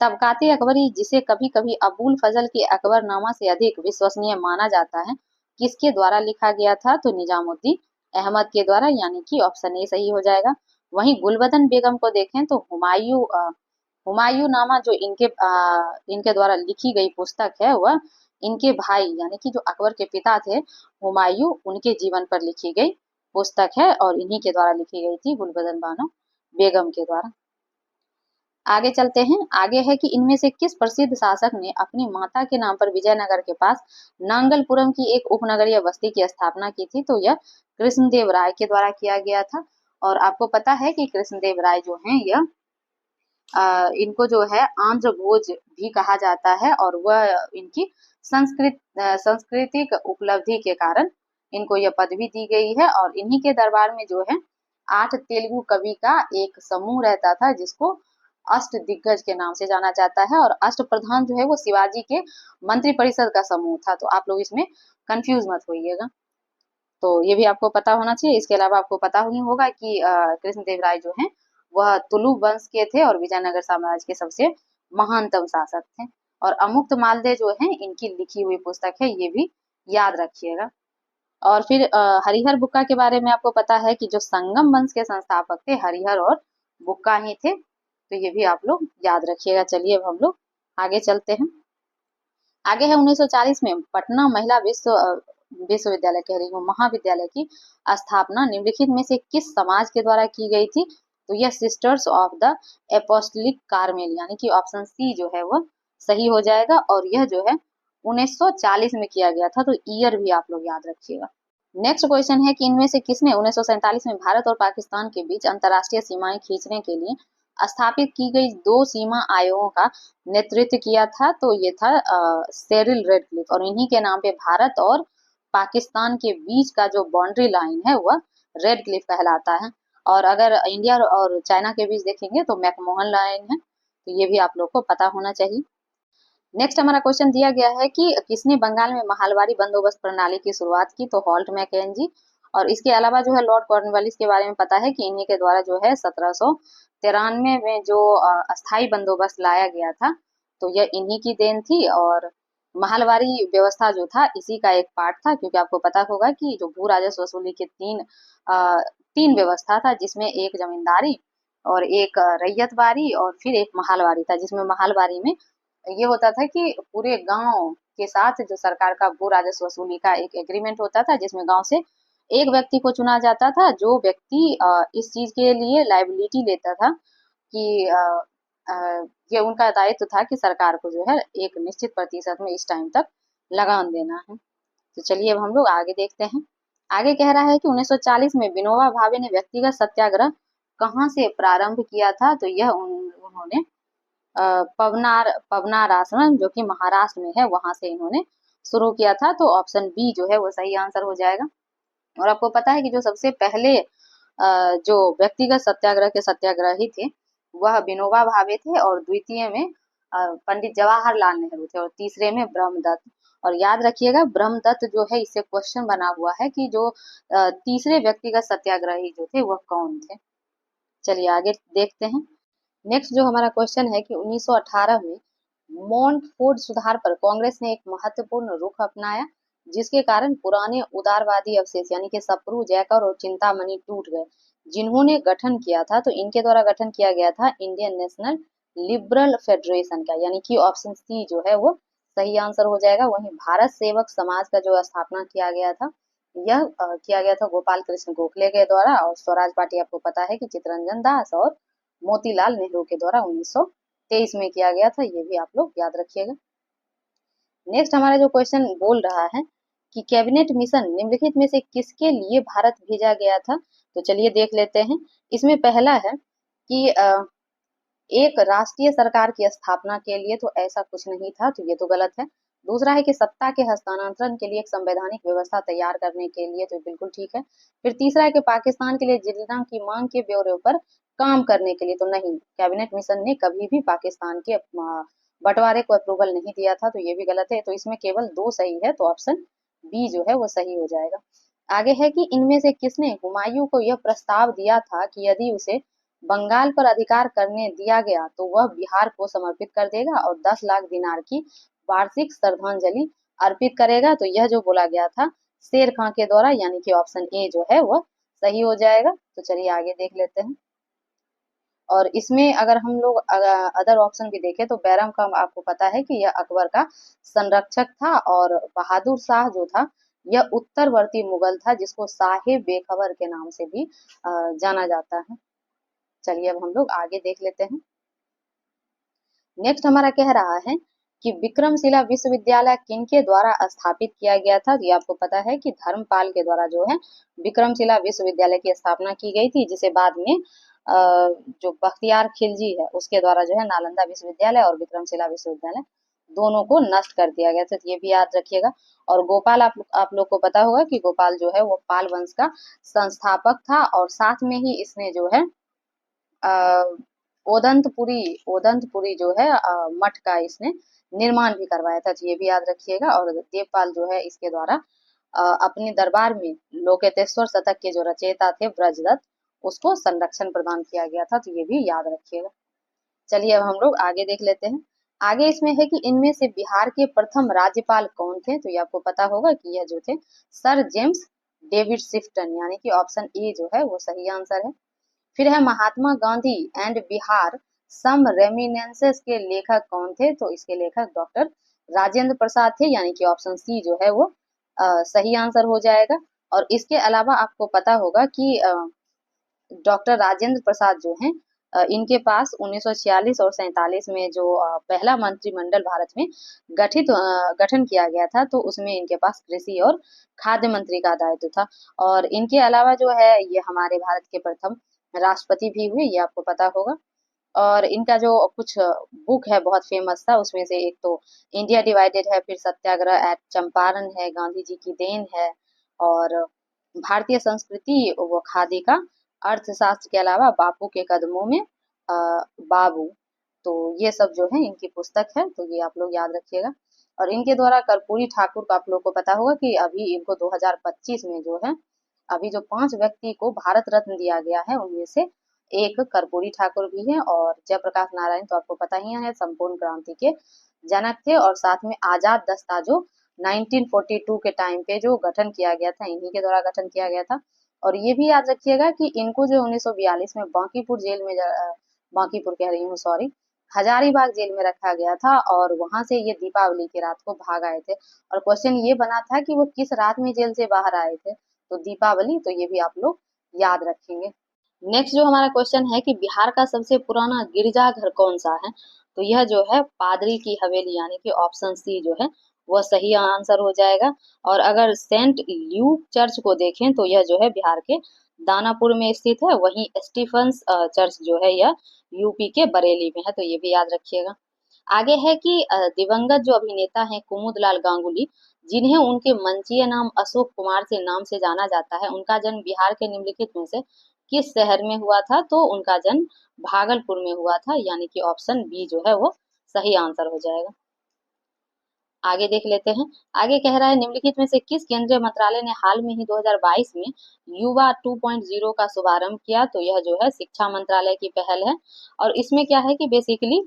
तबकाते अकबरी, जिसे कभी कभी अबुल फजल के अकबरनामा से अधिक विश्वसनीय माना जाता है, किसके द्वारा लिखा गया था, तो निजामुद्दीन अहमद के द्वारा, यानी कि ऑप्शन ए सही हो जाएगा। वहीं गुलबदन बेगम को देखें तो हुमायूं नामा जो इनके द्वारा लिखी गई पुस्तक है, वह इनके भाई यानी कि जो अकबर के पिता थे हुमायूं, उनके जीवन पर लिखी गई पुस्तक है और इन्हीं के द्वारा लिखी गई थी, गुलबदन बानो बेगम के द्वारा। आगे चलते हैं। आगे है कि इनमें से किस प्रसिद्ध शासक ने अपनी माता के नाम पर विजयनगर के पास नांगलपुरम की एक उपनगरीय बस्ती की स्थापना की थी, तो यह कृष्णदेव राय के द्वारा किया गया था। और आपको पता है कि कृष्णदेव राय जो हैं, यह इनको जो है आंध्र भोज भी कहा जाता है और वह इनकी सांस्कृतिक उपलब्धि के कारण इनको यह पदवी दी गई है। और इन्हीं के दरबार में जो है 8 तेलुगु कवि का एक समूह रहता था, जिसको अष्ट दिग्गज के नाम से जाना जाता है। और अष्ट प्रधान जो है वो शिवाजी के मंत्री परिषद का समूह था, तो आप लोग इसमें कंफ्यूज मत होइएगा। तो ये भी आपको पता होना चाहिए। इसके अलावा आपको पता ही होगा कि कृष्णदेव राय जो हैं वह तुलु वंश के थे और विजयनगर साम्राज्य के सबसे महानतम शासक थे। और अमुक्त मालदे जो हैं, इनकी लिखी हुई पुस्तक है, ये भी याद रखिएगा। और फिर हरिहर बुक्का के बारे में आपको पता है कि जो संगम वंश के संस्थापक थे हरिहर और बुक्का ही थे, तो ये भी आप लोग याद रखिएगा। चलिए अब हम लोग आगे चलते हैं। आगे है 1940 में पटना महिला विश्वविद्यालय कह रही हूँ, महाविद्यालय की स्थापना निम्नलिखित में से किस समाज के द्वारा की गई थी, तो यह सिस्टर्स ऑफ द एपोस्टलिक कार्मेल, यानी कि ऑप्शन सी जो है वह सही हो जाएगा। और यह जो है 1940 में किया गया था, तो ईयर भी आप लोग याद रखिएगा। नेक्स्ट क्वेश्चन है कि इनमें से किसने 1947 में भारत और पाकिस्तान के बीच अंतर्राष्ट्रीय सीमाएं खींचने के लिए स्थापित की गई 2 सीमा आयोगों का नेतृत्व किया था, तो ये था सेरिल रेडक्लिफ। और इन्हीं के नाम पे भारत और पाकिस्तान के बीच का जो बाउंड्री लाइन है वह रेडक्लिफ कहलाता है। और अगर इंडिया और चाइना के बीच देखेंगे तो मैकमोहन लाइन है, तो ये भी आप लोग को पता होना चाहिए। नेक्स्ट हमारा क्वेश्चन दिया गया है कि किसने बंगाल में महलवारी बंदोबस्त प्रणाली की शुरुआत की, तो हॉल्ट मैकेंजी। और इसके अलावा जो है लॉर्ड कॉर्नवालिस के बारे में पता है कि इन्हीं के द्वारा जो है 1793 में जो अस्थाई बंदोबस्त लाया गया था, तो यह इन्हीं की देन थी। और महलवारी व्यवस्था जो था इसी का एक पार्ट था, क्योंकि आपको पता होगा कि जो भू राजस्व वसूली के तीन व्यवस्था था, जिसमें एक जमींदारी और एक रैयतवारी और फिर एक महलवारी था, जिसमें महलवारी में ये होता था कि पूरे गांव के साथ जो सरकार का भू राजस्व वसूली का एक एग्रीमेंट होता था, जिसमें गांव से एक व्यक्ति को चुना जाता था, जो व्यक्ति इस चीज के लिए लाइबिलिटी लेता था कि ये उनका दायित्व था कि सरकार को जो है एक निश्चित प्रतिशत में इस टाइम तक लगान देना है। तो चलिए अब हम लोग आगे देखते हैं। आगे कह रहा है कि 1940 में विनोबा भावे ने व्यक्तिगत सत्याग्रह कहाँ से प्रारंभ किया था, तो यह उन्होंने पवनार आश्रम जो कि महाराष्ट्र में है, वहां से इन्होंने शुरू किया था, तो ऑप्शन बी जो है वो सही आंसर हो जाएगा। और आपको पता है कि जो सबसे पहले जो व्यक्तिगत सत्याग्रह के सत्याग्रही थे वह विनोबा भावे थे, और द्वितीय में पंडित जवाहरलाल नेहरू थे, और तीसरे में ब्रह्मदत्त। और याद रखिएगा ब्रह्मदत्त जो है, इससे क्वेश्चन बना हुआ है कि जो तीसरे व्यक्तिगत सत्याग्रही जो थे वह कौन थे। चलिए आगे देखते हैं। नेक्स्ट जो हमारा क्वेश्चन है कि 1918 में मोंटफोर्ड सुधार पर कांग्रेस ने एक महत्वपूर्ण रुख अपनाया, जिसके कारण पुराने उदारवादी अवशेष यानी कि सप्रू, जयकर और चिंतामणि टूट गए, जिन्होंने गठन किया था, तो इनके द्वारा गठन किया गया था इंडियन नेशनल लिबरल फेडरेशन का, यानी कि ऑप्शन सी जो है वो सही आंसर हो जाएगा। वहीं भारत सेवक समाज का जो स्थापना किया गया था, यह किया गया था गोपाल कृष्ण गोखले के द्वारा। और स्वराज पार्टी आपको पता है कि चित्तरंजन दास और मोतीलाल नेहरू के द्वारा 1923 में किया गया था, ये भी आप लोग याद रखिएगा। नेक्स्ट हमारा जो क्वेश्चन बोल रहा है कि कैबिनेट मिशन निम्नलिखित में से किसके लिए भारत भेजा गया था, तो चलिए देख लेते हैं। इसमें पहला है कि एक राष्ट्रीय सरकार की स्थापना के लिए, तो ऐसा कुछ नहीं था, तो ये तो गलत है। दूसरा है कि सत्ता के हस्तांतरण के लिए एक संवैधानिक व्यवस्था तैयार करने के लिए, तो बिल्कुल ठीक है। फिर तीसरा है कि पाकिस्तान के लिए जिन्ना की मांग के ब्यौरे पर काम करने के लिए, तो नहीं, कैबिनेट मिशन ने कभी भी पाकिस्तान के बंटवारे को अप्रूवल नहीं दिया था, तो ये भी गलत है। तो इसमें केवल 2 सही है, तो ऑप्शन बी जो है वो सही हो जाएगा। आगे है कि इनमें से किसने हुमायूं को यह प्रस्ताव दिया था कि यदि उसे बंगाल पर अधिकार करने दिया गया तो वह बिहार को समर्पित कर देगा और 10 लाख दिनार की वार्षिक श्रद्धांजलि अर्पित करेगा। तो यह जो बोला गया था शेर खां के द्वारा, यानी कि ऑप्शन ए जो है वह सही हो जाएगा। तो चलिए आगे देख लेते हैं। और इसमें अगर हम लोग अदर ऑप्शन भी देखें तो बैरम खान, आपको पता है कि यह अकबर का संरक्षक था, और बहादुर शाह जो था यह उत्तरवर्ती मुगल था जिसको साहिब बेखबर के नाम से भी जाना जाता है। चलिए अब हम लोग आगे देख लेते हैं। नेक्स्ट हमारा कह रहा है कि विक्रमशिला विश्वविद्यालय किनके द्वारा स्थापित किया गया था। तो ये आपको पता है कि धर्मपाल के द्वारा जो है विक्रमशिला विश्वविद्यालय की स्थापना की गई थी, जिसे बाद में जो बख्तियार खिलजी है उसके द्वारा जो है नालंदा विश्वविद्यालय और विक्रमशिला विश्वविद्यालय दोनों को नष्ट कर दिया गया था। तो ये भी याद रखिएगा। और गोपाल, आप लोग को पता होगा कि गोपाल जो है वो पाल वंश का संस्थापक था, और साथ में ही इसने जो है ओदंतपुरी जो है मठ का इसने निर्माण भी करवाया था। तो ये भी याद रखिएगा। और देवपाल जो है इसके द्वारा अपने दरबार में लोकेतेश्वर शतक के जो रचयिता थे ब्रजदत्त, उसको संरक्षण प्रदान किया गया था। तो ये भी याद रखिएगा। चलिए अब हम लोग आगे देख लेते हैं। आगे इसमें है कि इनमें से बिहार के प्रथम राज्यपाल कौन थे। तो ये आपको पता होगा कि यह जो थे सर जेम्स डेविड शिफ्टन, यानी कि ऑप्शन ए जो है वो सही आंसर है। फिर है महात्मा गांधी एंड बिहार सम रेमिनेंसेस के लेखक कौन थे। तो इसके लेखक डॉक्टर राजेंद्र प्रसाद थे, यानी कि ऑप्शन सी जो है वो सही आंसर हो जाएगा। और इसके अलावा आपको पता होगा कि डॉक्टर राजेंद्र प्रसाद जो हैं इनके पास 1946 और 47 में जो पहला मंत्रिमंडल भारत में गठन किया गया था, तो उसमें इनके पास कृषि और खाद्य मंत्री का दायित्व था। और इनके अलावा जो है ये हमारे भारत के प्रथम राष्ट्रपति भी हुए, ये आपको पता होगा। और इनका जो कुछ बुक है बहुत फेमस था, उसमें से एक तो इंडिया डिवाइडेड है, फिर सत्याग्रह एट चंपारण है, गांधी जी की देन है, और भारतीय संस्कृति व खादी का अर्थशास्त्र के अलावा बापू के कदमों में बाबू। तो ये सब जो है इनकी पुस्तक है, तो ये आप लोग याद रखिएगा। और इनके द्वारा कर्पूरी ठाकुर को आप लोग को पता होगा कि अभी इनको 2025 में जो है अभी जो 5 व्यक्ति को भारत रत्न दिया गया है उनमें से एक कर्पूरी ठाकुर भी है। और जयप्रकाश नारायण तो आपको पता ही है संपूर्ण क्रांति के जनक थे, और साथ में आजाद दस्ता जो 1942 के टाइम पे जो गठन किया गया था, इन्हीं के द्वारा गठन किया गया था। और ये भी याद रखिएगा कि इनको जो 1942 में बांकीपुर जेल में बांकीपुर कह रही हूँ, सॉरी, हजारीबाग जेल में रखा गया था, और वहां से ये दीपावली की रात को भाग आए थे। और क्वेश्चन ये बना था कि वो किस रात में जेल से बाहर आए थे, तो दीपावली। तो ये भी आप लोग याद रखेंगे। नेक्स्ट जो हमारा क्वेश्चन है कि बिहार का सबसे पुराना गिरजाघर कौन सा है। तो यह जो है पादरी की हवेली, यानी कि ऑप्शन सी जो है वह सही आंसर हो जाएगा। और अगर सेंट ल्यूक चर्च को देखें तो यह जो है बिहार के दानापुर में स्थित है। वहीं स्टीफन्स चर्च जो है यह यूपी के बरेली में है, तो ये भी याद रखिएगा। आगे है कि दिवंगत जो अभिनेता हैं कुमुदलाल गांगुली, जिन्हें उनके मंचीय नाम अशोक कुमार से नाम से जाना जाता है, उनका जन्म बिहार के निम्नलिखित में से किस शहर में हुआ था। तो उनका जन्म भागलपुर में हुआ था, यानी कि ऑप्शन बी जो है वो सही आंसर हो जाएगा। आगे देख लेते हैं। आगे कह रहा है निम्नलिखित में से किस केंद्रीय मंत्रालय ने हाल में ही 2022 में युवा 2.0 का शुभारंभ किया। तो यह जो है शिक्षा मंत्रालय की पहल है। और इसमें क्या है कि बेसिकली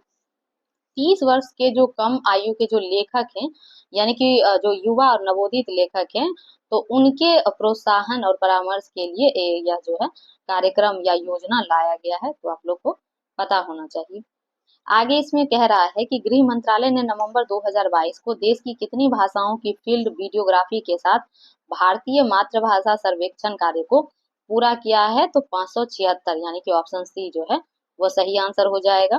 30 वर्ष के जो कम आयु के जो लेखक हैं, यानी कि जो युवा और नवोदित लेखक हैं, तो उनके प्रोत्साहन और परामर्श के लिए यह जो है कार्यक्रम या योजना लाया गया है, तो आप लोग को पता होना चाहिए। आगे इसमें कह रहा है कि गृह मंत्रालय ने नवंबर 2022 को देश की कितनी भाषाओं की फील्ड वीडियोग्राफी के साथ भारतीय मातृभाषा सर्वेक्षण कार्य को पूरा किया है। तो 576, यानी कि ऑप्शन सी जो है वो सही आंसर हो जाएगा।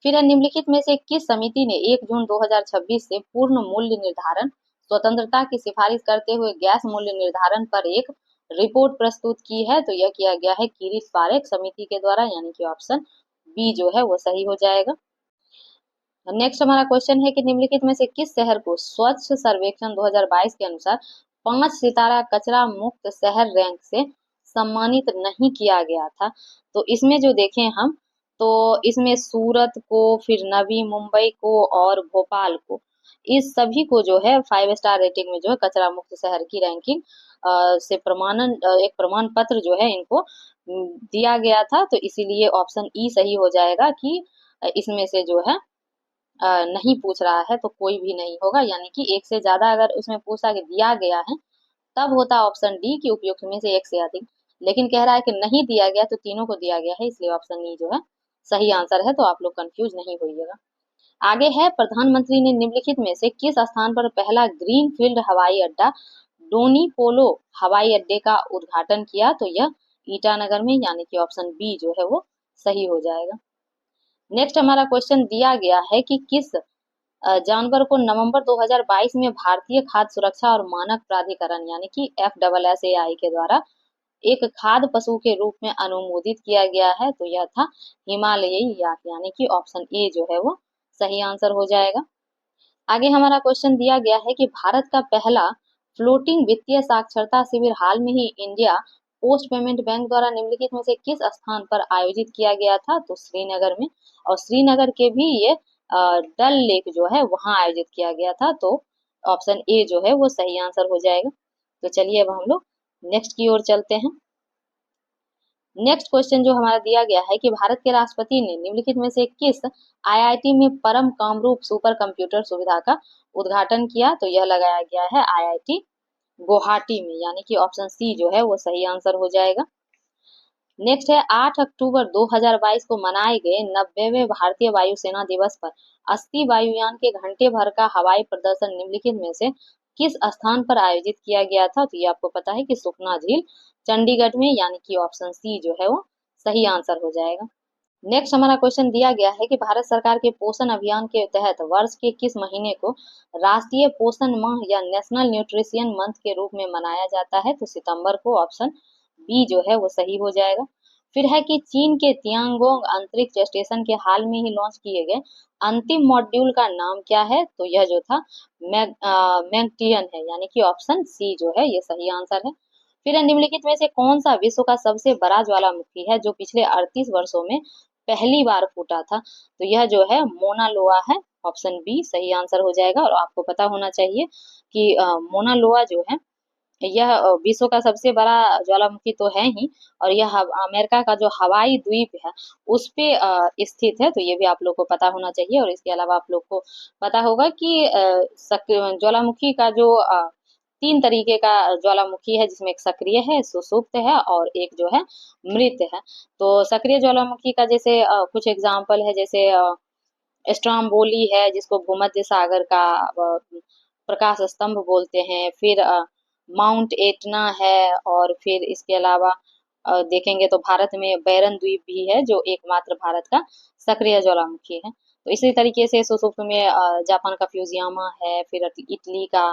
फिर निम्नलिखित में से किस समिति ने 1 जून 2026 से पूर्ण मूल्य निर्धारण स्वतंत्रता की सिफारिश करते हुए गैस मूल्य निर्धारण पर एक रिपोर्ट प्रस्तुत की है। तो यह किया गया है किरीट पारेख समिति के द्वारा, यानी कि ऑप्शन बी जो है वो सही हो जाएगा। नेक्स्ट हमारा क्वेश्चन है कि निम्नलिखित में से किस शहर को स्वच्छ सर्वेक्षण 2022 के अनुसार 5 सितारा कचरा मुक्त शहर रैंक से सम्मानित नहीं किया गया था। तो इसमें जो देखें हम, तो इसमें सूरत को, फिर नवी मुंबई को और भोपाल को, इस सभी को जो है 5 स्टार रेटिंग में जो है कचरा मुक्त शहर की रैंकिंग से एक प्रमाण पत्र जो है इनको दिया गया था। तो इसीलिए ऑप्शन ई सही हो जाएगा कि इसमें से जो है नहीं पूछ रहा है तो कोई भी नहीं होगा, यानी कि एक से ज्यादा अगर उसमें पूछा कि दिया गया है तब होता ऑप्शन डी कि उपयुक्त में से एक से अधिक। लेकिन कह रहा है कि नहीं दिया गया तो तीनों को दिया गया है, इसलिए ऑप्शन ई जो है सही आंसर है। तो आप लोग कंफ्यूज नहीं होइएगा। आगे है, प्रधानमंत्री ने निम्नलिखित में से किस स्थान पर पहला ग्रीन फील्ड हवाई अड्डा डोनी पोलो हवाई अड्डे का उद्घाटन किया? तो यह ईटानगर में, यानी कि ऑप्शन बी जो है वो सही हो जाएगा। नेक्स्ट हमारा क्वेश्चन दिया गया है कि किस जानवर को नवंबर 2022 में भारतीय खाद्य सुरक्षा और मानक प्राधिकरण यानी कि FSSAI के द्वारा एक खाद्य पशु के रूप में अनुमोदित किया गया है? तो यह था हिमालयी याक, यानी कि ऑप्शन ए जो है वो सही आंसर हो जाएगा। आगे हमारा क्वेश्चन दिया गया है कि भारत का पहला फ्लोटिंग वित्तीय साक्षरता शिविर हाल में ही इंडिया पोस्ट पेमेंट बैंक द्वारा निम्नलिखित में से किस स्थान पर आयोजित किया गया था? तो श्रीनगर में, और श्रीनगर के भी ये डल लेक जो है वहां आयोजित किया गया था। तो ऑप्शन ए जो है वो सही आंसर हो जाएगा। तो चलिए अब हम लोग नेक्स्ट की ओर चलते हैं। नेक्स्ट क्वेश्चन जो हमारा दिया गया है कि भारत के राष्ट्रपति ने निम्नलिखित में से किस IIT में परम कामरूप सुपर कंप्यूटर सुविधा का उद्घाटन किया? तो यह लगाया गया है IIT गुवाहाटी में, यानी कि ऑप्शन सी जो है वो सही आंसर हो जाएगा। नेक्स्ट है, 8 अक्टूबर 2022 को मनाए गए 90वें भारतीय वायुसेना दिवस पर 80 वायुयान के घंटे भर का हवाई प्रदर्शन निम्नलिखित में से किस स्थान पर आयोजित किया गया था? तो ये आपको पता है कि सुखना झील चंडीगढ़ में, यानी कि ऑप्शन सी जो है वो सही आंसर हो जाएगा। नेक्स्ट हमारा क्वेश्चन दिया गया है कि भारत सरकार के पोषण अभियान के तहत वर्ष के किस महीने को राष्ट्रीय पोषण माह या नेशनल न्यूट्रिशन मंथ के रूप में मनाया जाता है? तो सितंबर को, ऑप्शन बी जो है वो सही हो जाएगा। फिर है कि चीन के तियांगोंग अंतरिक्ष स्टेशन के हाल में ही लॉन्च किए गए अंतिम मॉड्यूल का नाम क्या है? तो यह जो था मैगटियन है, यानी कि ऑप्शन सी जो है ये सही आंसर है। फिर निम्नलिखित में से कौन सा विश्व का सबसे बड़ा ज्वालामुखी है जो पिछले 38 वर्षों में पहली बार फूटा था? तो यह जो है मोना लोआ है, ऑप्शन बी सही आंसर हो जाएगा। और आपको पता होना चाहिए कि मोना लोआ जो है यह विश्व का सबसे बड़ा ज्वालामुखी तो है ही, और यह अमेरिका का जो हवाई द्वीप है उस पे स्थित है। तो ये भी आप लोग को पता होना चाहिए। और इसके अलावा आप लोग को पता होगा कि ज्वालामुखी का जो 3 तरीके का ज्वालामुखी है, जिसमें एक सक्रिय है, सुषुप्त है और एक जो है मृत है। तो सक्रिय ज्वालामुखी का जैसे कुछ एग्जाम्पल है, जैसे स्ट्राम्बोली है जिसको भूमध्य सागर का प्रकाश स्तंभ बोलते हैं। फिर माउंट एटना है, और फिर इसके अलावा देखेंगे तो भारत में बैरन द्वीप भी है जो एकमात्र भारत का सक्रिय ज्वालामुखी है। तो इसी तरीके से सुसुप्त में जापान का फ्यूजियामा है, फिर इटली का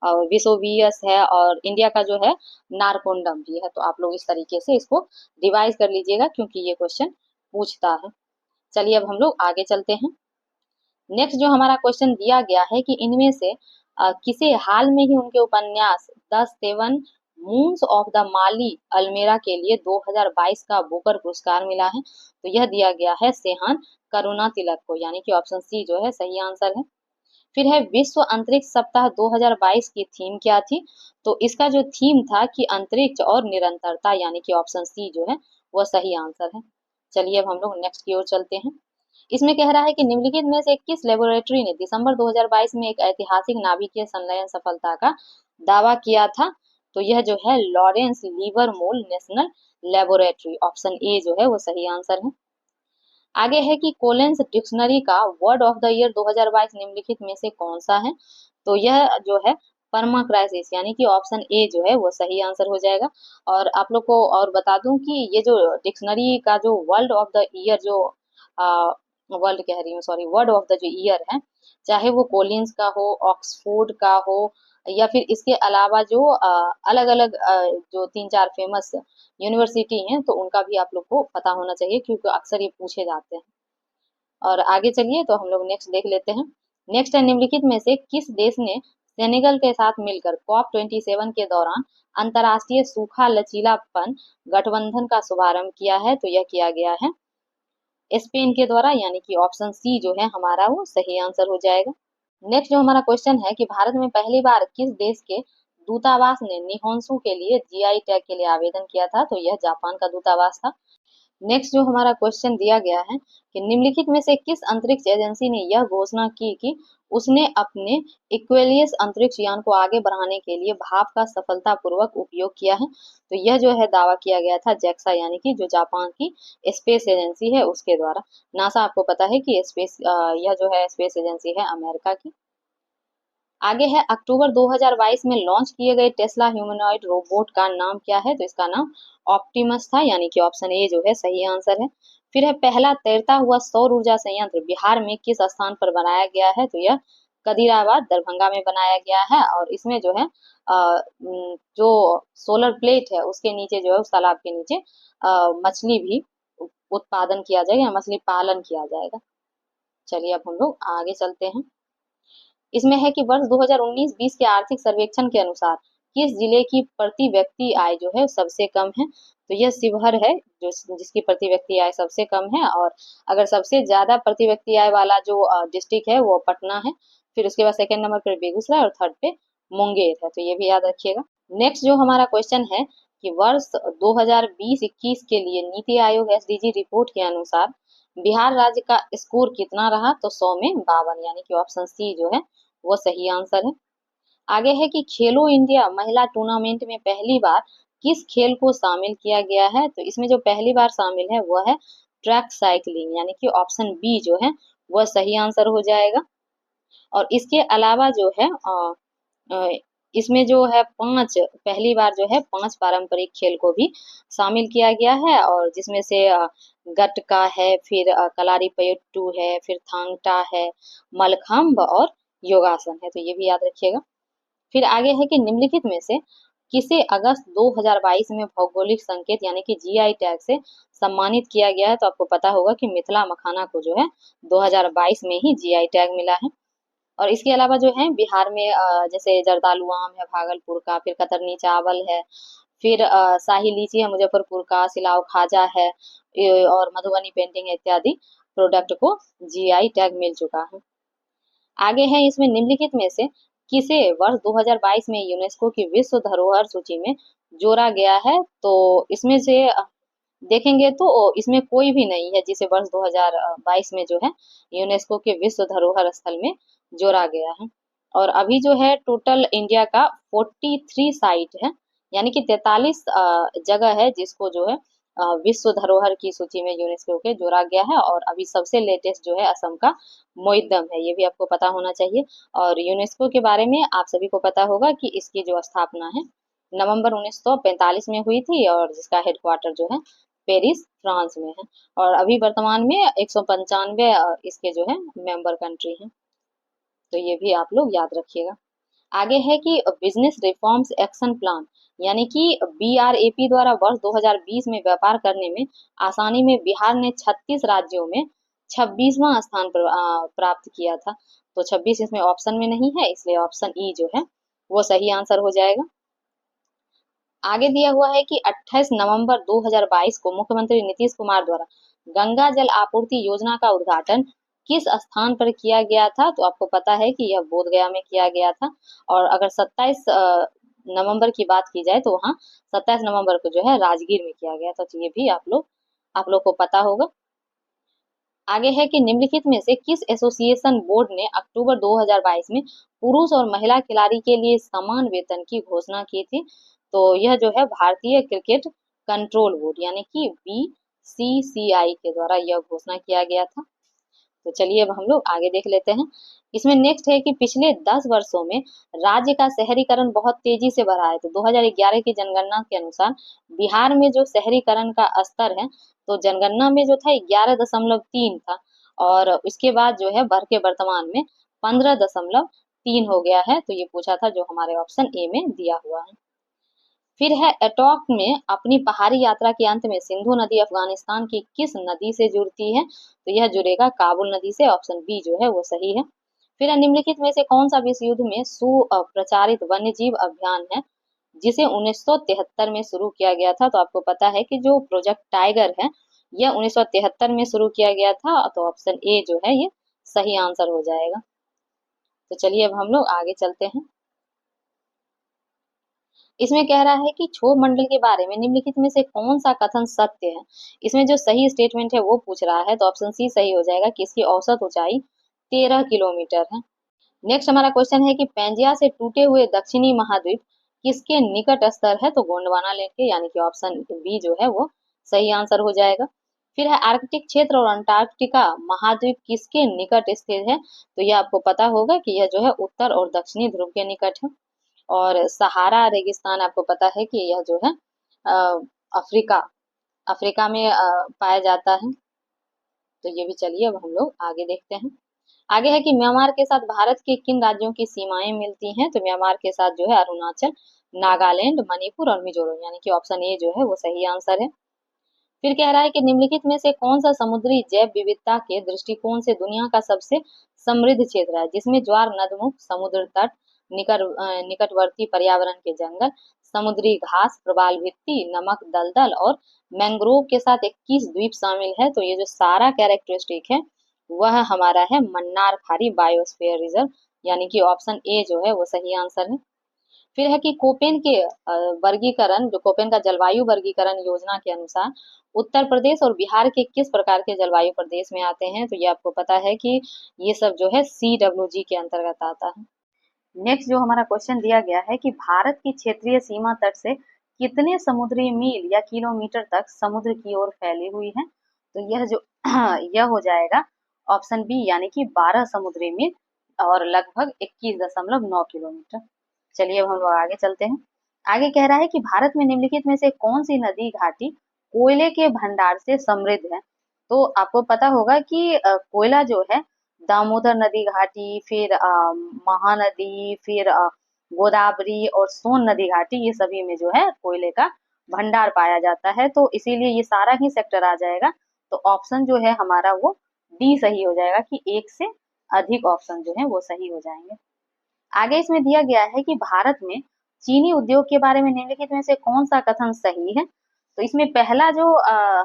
विसोवियस है, और इंडिया का जो है नारकोंडम भी है। तो आप लोग इस तरीके से इसको रिवाइज कर लीजिएगा क्योंकि ये क्वेश्चन पूछता है। चलिए अब हम लोग आगे चलते हैं। नेक्स्ट जो हमारा क्वेश्चन दिया गया है कि इनमें से किसे हाल में ही उनके उपन्यास the seven moons of the Maali Almeida के लिए 2022 का बुकर पुरस्कार मिला है? तो यह दिया गया है सेहान करुणा तिलक को, यानी कि ऑप्शन सी जो है सही आंसर है। फिर है, विश्व अंतरिक्ष सप्ताह 2022 की थीम क्या थी? तो इसका जो थीम था कि अंतरिक्ष और निरंतरता, यानी कि ऑप्शन सी जो है वह सही आंसर है। चलिए अब हम लोग नेक्स्ट की ओर चलते हैं। इसमें कह रहा है कि निम्नलिखित में से किस लेबोरेटरी ने दिसंबर 2022 में एक ऐतिहासिक नाभिकीय संलयन सफलता का दावा किया था? तो यह जो है Lawrence Livermore National Laboratory, option A जो है वो सही आंसर है। आगे है कि कोलेंस डिक्शनरी का वर्ड ऑफ द ईयर 2022 निम्नलिखित में से कौन सा है? तो यह जो है परमा क्राइसिस, यानी कि ऑप्शन ए जो है वो सही आंसर हो जाएगा। और आप लोग को और बता दूं कि ये जो डिक्शनरी का जो वर्ल्ड ऑफ द ईयर जो वर्ल्ड कह रही हूँ, सॉरी, वर्ड ऑफ द जो ईयर है, चाहे वो कोलिंस का हो, ऑक्सफोर्ड का हो, या फिर इसके अलावा जो अलग अलग जो 3-4 फेमस यूनिवर्सिटी हैं, तो उनका भी आप लोग को पता होना चाहिए क्योंकि अक्सर ये पूछे जाते हैं। और आगे चलिए तो हम लोग नेक्स्ट देख लेते हैं। नेक्स्ट है, निम्नलिखित में से किस देश ने सेनेगल के साथ मिलकर COP27 के दौरान अंतर्राष्ट्रीय सूखा लचीलापन गठबंधन का शुभारंभ किया है? तो यह किया गया है स्पेन के द्वारा, यानी कि ऑप्शन सी जो है हमारा वो सही आंसर हो जाएगा। नेक्स्ट जो हमारा क्वेश्चन है कि भारत में पहली बार किस देश के दूतावास ने निहोंसू के लिए जीआई टैग के लिए आवेदन किया था? तो यह जापान का दूतावास था। नेक्स्ट जो हमारा क्वेश्चन दिया गया है कि निम्नलिखित में से किस अंतरिक्ष एजेंसी ने यह घोषणा की कि उसने अपने इक्वेलियस अंतरिक्ष यान को आगे बढ़ाने के लिए भाप का सफलतापूर्वक उपयोग किया है? तो यह जो है दावा किया गया था जेक्सा, यानी कि जो जापान की स्पेस एजेंसी है उसके द्वारा। नासा आपको पता है कि यह जो है स्पेस एजेंसी है अमेरिका की। आगे है अक्टूबर 2022 में लॉन्च किए गए टेस्ला ह्यूमनॉइड रोबोट का नाम क्या है? तो इसका नाम ऑप्टिमस था, यानी कि ऑप्शन ए जो है सही आंसर है। फिर है पहला तैरता हुआ सौर ऊर्जा संयंत्र बिहार में किस स्थान पर बनाया गया है? तो यह कदीराबाद दरभंगा में बनाया गया है और इसमें जो है जो सोलर प्लेट है उसके नीचे जो है उस तालाब के नीचे मछली भी उत्पादन किया जाएगा, मछली पालन किया जाएगा। चलिए अब हम लोग आगे चलते हैं। इसमें है कि वर्ष 2019-20 के आर्थिक सर्वेक्षण के अनुसार किस जिले की प्रति व्यक्ति आय जो है सबसे कम है? तो यह शिवहर है जो जिसकी प्रति व्यक्ति आय सबसे कम है। और अगर सबसे ज्यादा प्रति व्यक्ति आय वाला जो डिस्ट्रिक्ट है वो पटना है। फिर उसके बाद सेकंड नंबर पर बेगूसराय और थर्ड पे मुंगेर है, तो ये भी याद रखिएगा। नेक्स्ट जो हमारा क्वेश्चन है कि वर्ष 2020-21 के लिए नीति आयोग एसडीजी रिपोर्ट के अनुसार बिहार राज्य का स्कोर कितना रहा? तो 100 में 52, यानी कि ऑप्शन सी जो है वो सही आंसर है। आगे है कि खेलो इंडिया महिला टूर्नामेंट में पहली बार किस खेल को शामिल किया गया है? तो इसमें जो पहली बार शामिल है वह है ट्रैक साइकिलिंग, यानी कि ऑप्शन बी जो है वह सही आंसर हो जाएगा। और इसके अलावा जो है अ, इसमें जो है पहली बार जो है 5 पारंपरिक खेल को भी शामिल किया गया है और जिसमें से गटका है, फिर कलारीपयट्टू है, फिर थांगटा है, मलखंभ और योगासन है, तो ये भी याद रखिएगा। फिर आगे है कि निम्नलिखित में से किसे अगस्त 2022 में भौगोलिक संकेत यानी कि जीआई टैग से सम्मानित किया गया है? तो आपको पता होगा कि मिथिला मखाना को जो है 2022 में ही जीआई टैग मिला है। और इसके अलावा जो है बिहार में जैसे जर्दालू आम है भागलपुर का, फिर कतरनी चावल है, फिर शाही लीची है मुजफ्फरपुर का, सिलाव खाजा है और मधुबनी पेंटिंग इत्यादि प्रोडक्ट को जीआई टैग मिल चुका है। आगे है इसमें निम्नलिखित में से किसे वर्ष 2022 में यूनेस्को की विश्व धरोहर सूची में जोड़ा गया है? तो इसमें से देखेंगे तो इसमें कोई भी नहीं है जिसे वर्ष 2022 में जो है यूनेस्को के विश्व धरोहर स्थल में जोड़ा गया है। और अभी जो है टोटल इंडिया का 43 साइट है, यानी कि 43 जगह है जिसको जो है विश्व धरोहर की सूची में यूनेस्को के जोड़ा गया है। और अभी सबसे लेटेस्ट जो है असम का मोइदम है, ये भी आपको पता होना चाहिए। और यूनेस्को के बारे में आप सभी को पता होगा कि इसकी जो स्थापना है नवंबर 1945 में हुई थी और जिसका हेडक्वार्टर जो है पेरिस फ्रांस में है। और अभी वर्तमान में 195 इसके जो है मेंबर कंट्री हैं, तो ये भी आप लोग याद रखिएगा। आगे है कि बिजनेस रिफॉर्म्स एक्शन प्लान यानी कि बीआरएपी द्वारा वर्ष 2020 में व्यापार करने में आसानी में बिहार ने 36 राज्यों में 26वां स्थान प्राप्त किया था। तो 26 इसमें ऑप्शन में नहीं है, इसलिए ऑप्शन ई जो है वो सही आंसर हो जाएगा। आगे दिया हुआ है कि 28 नवंबर 2022 को मुख्यमंत्री नीतीश कुमार द्वारा गंगा जल आपूर्ति योजना का उद्घाटन किस स्थान पर किया गया था? तो आपको पता है कि यह बोधगया में किया गया था। और अगर 27 नवंबर की बात की जाए तो वहाँ 27 नवंबर को जो है राजगीर में किया गया था, तो ये भी आप लोग को पता होगा। आगे है कि निम्नलिखित में से किस एसोसिएशन बोर्ड ने अक्टूबर 2022 में पुरुष और महिला खिलाड़ी के लिए समान वेतन की घोषणा की थी? तो यह जो है भारतीय क्रिकेट कंट्रोल बोर्ड यानी कि बीसीसीआई के द्वारा यह घोषणा किया गया था। तो चलिए अब हम लोग आगे देख लेते हैं। इसमें नेक्स्ट है कि पिछले 10 वर्षों में राज्य का शहरीकरण बहुत तेजी से बढ़ा है। तो 2011 की जनगणना के अनुसार बिहार में जो शहरीकरण का स्तर है तो जनगणना में जो था 11.3 था और उसके बाद जो है बढ़ के वर्तमान में 15.3 हो गया है। तो ये पूछा था जो हमारे ऑप्शन ए में दिया हुआ है। फिर है एटॉक में अपनी पहाड़ी यात्रा के अंत में सिंधु नदी अफगानिस्तान की किस नदी से जुड़ती है? तो यह जुड़ेगा काबुल नदी से, ऑप्शन बी जो है वो सही है। फिर निम्नलिखित में से कौन सा विश्व युद्ध में सुप्रचारित वन्यजीव अभियान है जिसे 1973 में शुरू किया गया था? तो आपको पता है कि जो प्रोजेक्ट टाइगर है यह 1973 में शुरू किया गया था, तो ऑप्शन ए जो है ये सही आंसर हो जाएगा। तो चलिए अब हम लोग आगे चलते हैं। इसमें कह रहा है कि क्षोभ मंडल के बारे में निम्नलिखित में से कौन सा कथन सत्य है? इसमें जो सही स्टेटमेंट है वो पूछ रहा है, तो ऑप्शन सी सही हो जाएगा कि इसकी औसत ऊंचाई 13 किलोमीटर है। नेक्स्ट हमारा क्वेश्चन है कि पैंजिया से टूटे हुए दक्षिणी महाद्वीप किसके निकट स्तर है? तो गोंडवाना लेक के, यानी कि ऑप्शन बी जो है वो सही आंसर हो जाएगा। फिर है आर्कटिक क्षेत्र और अंटार्कटिका महाद्वीप किसके निकट स्थित है? तो यह आपको पता होगा कि यह जो है उत्तर और दक्षिणी ध्रुव के निकट है। और सहारा रेगिस्तान आपको पता है कि यह जो है अफ्रीका अफ्रीका में पाया जाता है। तो ये भी चलिए अब हम लोग आगे देखते हैं। आगे है कि म्यांमार के साथ भारत के किन राज्यों की सीमाएं मिलती हैं? तो म्यांमार के साथ जो है अरुणाचल, नागालैंड, मणिपुर और मिजोरम, यानी कि ऑप्शन ए जो है वो सही आंसर है। फिर कह रहा है कि निम्नलिखित में से कौन सा समुद्री जैव विविधता के दृष्टिकोण से दुनिया का सबसे समृद्ध क्षेत्र है, जिसमें ज्वार नदमुख, समुद्र तट, निकटवर्ती पर्यावरण के जंगल, समुद्री घास, प्रवाल भित्ति, नमक दलदल और मैंग्रोव के साथ 21 द्वीप शामिल है। तो ये जो सारा कैरेक्टरिस्टिक है वह हमारा है मन्नार खाड़ी बायोस्फीयर रिजर्व, यानी कि ऑप्शन ए जो है वो सही आंसर है। फिर है कि कोपेन के वर्गीकरण, जो कोपेन का जलवायु वर्गीकरण योजना के अनुसार उत्तर प्रदेश और बिहार के किस प्रकार के जलवायु प्रदेश में आते हैं? तो ये आपको पता है कि ये सब जो है CWG के अंतर्गत आता है। नेक्स्ट जो हमारा क्वेश्चन दिया गया है कि भारत की क्षेत्रीय सीमा तट से कितने समुद्री मील या किलोमीटर तक समुद्र की ओर फैली हुई है? तो यह जो यह हो जाएगा ऑप्शन बी, यानी कि 12 समुद्री मील और लगभग 21.9 किलोमीटर। चलिए अब हम लोग आगे चलते हैं। आगे कह रहा है कि भारत में निम्नलिखित में से कौन सी नदी घाटी कोयले के भंडार से समृद्ध है? तो आपको पता होगा कि कोयला जो है दामोदर नदी घाटी, फिर महानदी, फिर गोदावरी और सोन नदी घाटी, ये सभी में जो है कोयले का भंडार पाया जाता है। तो इसीलिए ये सारा ही सेक्टर आ जाएगा। तो ऑप्शन जो है हमारा वो डी सही हो जाएगा कि एक से अधिक ऑप्शन जो है वो सही हो जाएंगे। आगे इसमें दिया गया है कि भारत में चीनी उद्योग के बारे में निम्नलिखित में से कौन सा कथन सही है? तो इसमें पहला जो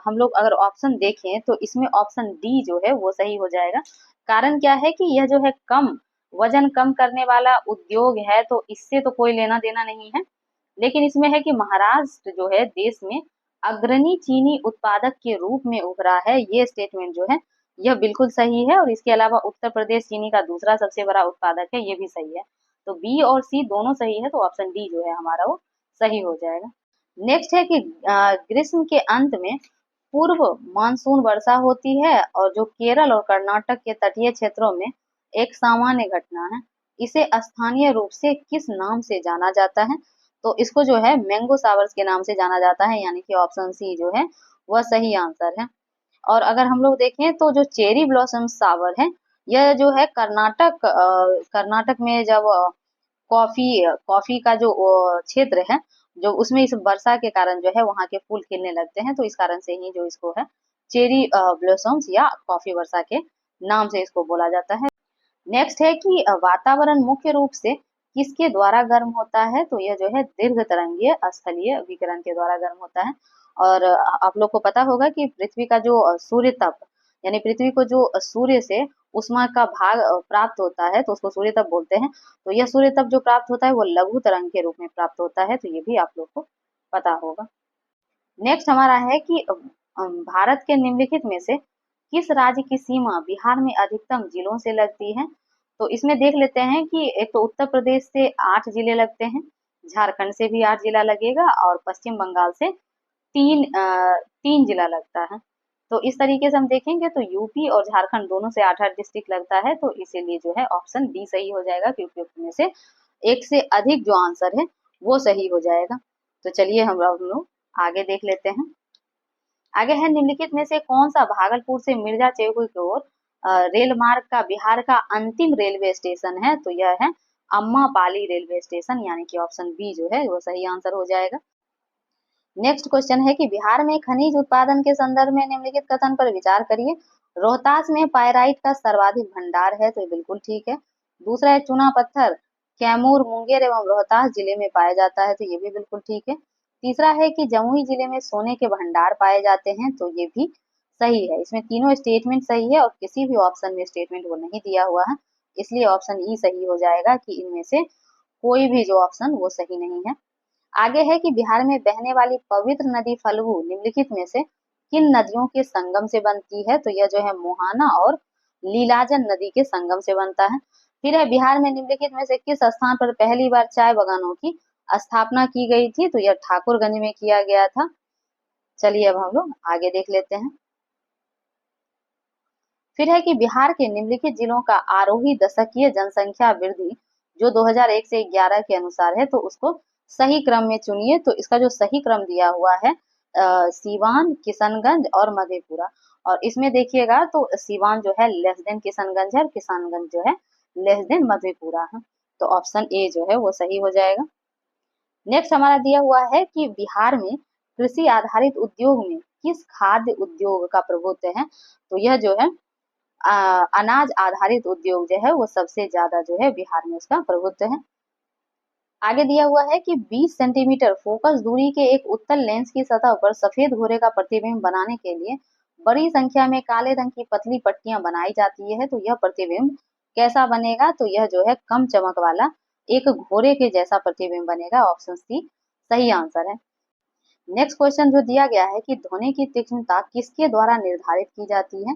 हम लोग अगर ऑप्शन देखें तो इसमें ऑप्शन डी जो है वो सही हो जाएगा। कारण क्या है कि यह जो है कम वजन कम करने वाला उद्योग है, तो इससे तो कोई लेना देना नहीं है। लेकिन इसमें है कि महाराष्ट्र जो है देश में अग्रणी चीनी उत्पादक के रूप में उभरा है, ये स्टेटमेंट जो है यह बिल्कुल सही है। और इसके अलावा उत्तर प्रदेश चीनी का दूसरा सबसे बड़ा उत्पादक है, ये भी सही है। तो बी और सी दोनों सही है, तो ऑप्शन डी जो है हमारा वो सही हो जाएगा। नेक्स्ट है कि ग्रीष्म के अंत में पूर्व मानसून वर्षा होती है और जो केरल और कर्नाटक के तटीय क्षेत्रों में एक सामान्य घटना है। इसे स्थानीय रूप से किस नाम से जाना जाता है? तो इसको जो है मैंगो सावर्स के नाम से जाना जाता है, यानी कि ऑप्शन सी जो है वह सही आंसर है। और अगर हम लोग देखें तो जो चेरी ब्लॉसम सावर है यह जो है कर्नाटक में जब कॉफी कॉफी का जो क्षेत्र है जो उसमें इस वर्षा के कारण जो है वहाँ के फूल खिलने लगते हैं, तो इस कारण से ही जो इसको है चेरी ब्लॉसम्स या कॉफी वर्षा के नाम से इसको बोला जाता है। नेक्स्ट है कि वातावरण मुख्य रूप से किसके द्वारा गर्म होता है? तो यह जो है दीर्घ तरंगीय स्थलीय विकिरण के द्वारा गर्म होता है। और आप लोग को पता होगा कि पृथ्वी का जो सूर्य तप, यानी पृथ्वी को जो सूर्य से उष्मा का भाग प्राप्त होता है तो उसको सूर्य तप बोलते हैं। तो यह सूर्य तप जो प्राप्त होता है वो लघु तरंग के रूप में प्राप्त होता है, तो ये भी आप लोग को पता होगा। नेक्स्ट हमारा है कि भारत के निम्नलिखित में से किस राज्य की सीमा बिहार में अधिकतम जिलों से लगती है? तो इसमें देख लेते हैं कि एक तो उत्तर प्रदेश से 8 जिले लगते हैं, झारखंड से भी 8 जिला लगेगा और पश्चिम बंगाल से 3 जिला लगता है। तो इस तरीके से हम देखेंगे तो यूपी और झारखंड दोनों से 8-8 डिस्ट्रिक्ट लगता है, तो इसीलिए जो है ऑप्शन डी सही हो जाएगा, क्योंकि उसमें से एक से अधिक जो आंसर है वो सही हो जाएगा। तो चलिए हम लोग आगे देख लेते हैं। आगे है निम्नलिखित में से कौन सा भागलपुर से मिर्जा चौकी की ओर रेल मार्ग का बिहार का अंतिम रेलवे स्टेशन है? तो यह है अम्मापाली रेलवे स्टेशन, यानी कि ऑप्शन बी जो है वो सही आंसर हो जाएगा। नेक्स्ट क्वेश्चन है कि बिहार में खनिज उत्पादन के संदर्भ में निम्नलिखित कथन पर विचार करिए। रोहतास में पायराइट का सर्वाधिक भंडार है, तो ये बिल्कुल ठीक है। दूसरा है चूना पत्थर कैमूर, मुंगेर एवं रोहतास जिले में पाया जाता है, तो ये भी बिल्कुल ठीक है। तीसरा है कि जमुई जिले में सोने के भंडार पाए जाते हैं, तो ये भी सही है। इसमें तीनों स्टेटमेंट सही है और किसी भी ऑप्शन में स्टेटमेंट वो नहीं दिया हुआ है, इसलिए ऑप्शन ई सही हो जाएगा कि इनमें से कोई भी जो ऑप्शन वो सही नहीं है। आगे है कि बिहार में बहने वाली पवित्र नदी फल्गु निम्नलिखित में से किन नदियों के संगम से बनती है, तो यह जो है मोहाना और लीलाजन नदी के संगम से बनता है। फिर है बिहार में निम्नलिखित में से किस स्थान पर पहली बार चाय बागानों की स्थापना की गई थी, तो यह ठाकुरगंज में किया गया था। चलिए अब हम लोग आगे देख लेते हैं। फिर है कि बिहार के निम्नलिखित जिलों का आरोही दशकीय जनसंख्या वृद्धि जो 2001 से 11 के अनुसार है, तो उसको सही क्रम में चुनिए। तो इसका जो सही क्रम दिया हुआ है सीवान, किशनगंज और मधेपुरा। और इसमें देखिएगा तो सीवान जो है लेस देन किशनगंज है और किशनगंज जो है लेस देन मधेपुरा है, तो ऑप्शन ए जो है वो सही हो जाएगा। नेक्स्ट हमारा दिया हुआ है कि बिहार में कृषि आधारित उद्योग में किस खाद्य उद्योग का प्रभुत्व है, तो यह जो है अनाज आधारित उद्योग जो है वो सबसे ज्यादा जो है बिहार में उसका प्रभुत्व है। आगे दिया हुआ है कि 20 सेंटीमीटर फोकस दूरी के एक उत्तल लेंस की सतह पर सफेद घोरे का प्रतिबिंब बनाने के लिए बड़ी संख्या में काले रंग की पतली पट्टियां बनाई जाती है, तो यह प्रतिबिंब कैसा बनेगा, तो यह जो है कम चमक वाला एक घोरे के जैसा प्रतिबिंब बनेगा। ऑप्शन सी सही आंसर है। नेक्स्ट क्वेश्चन जो दिया गया है कि ध्वनि की तीक्ष्णता किसके द्वारा निर्धारित की जाती है,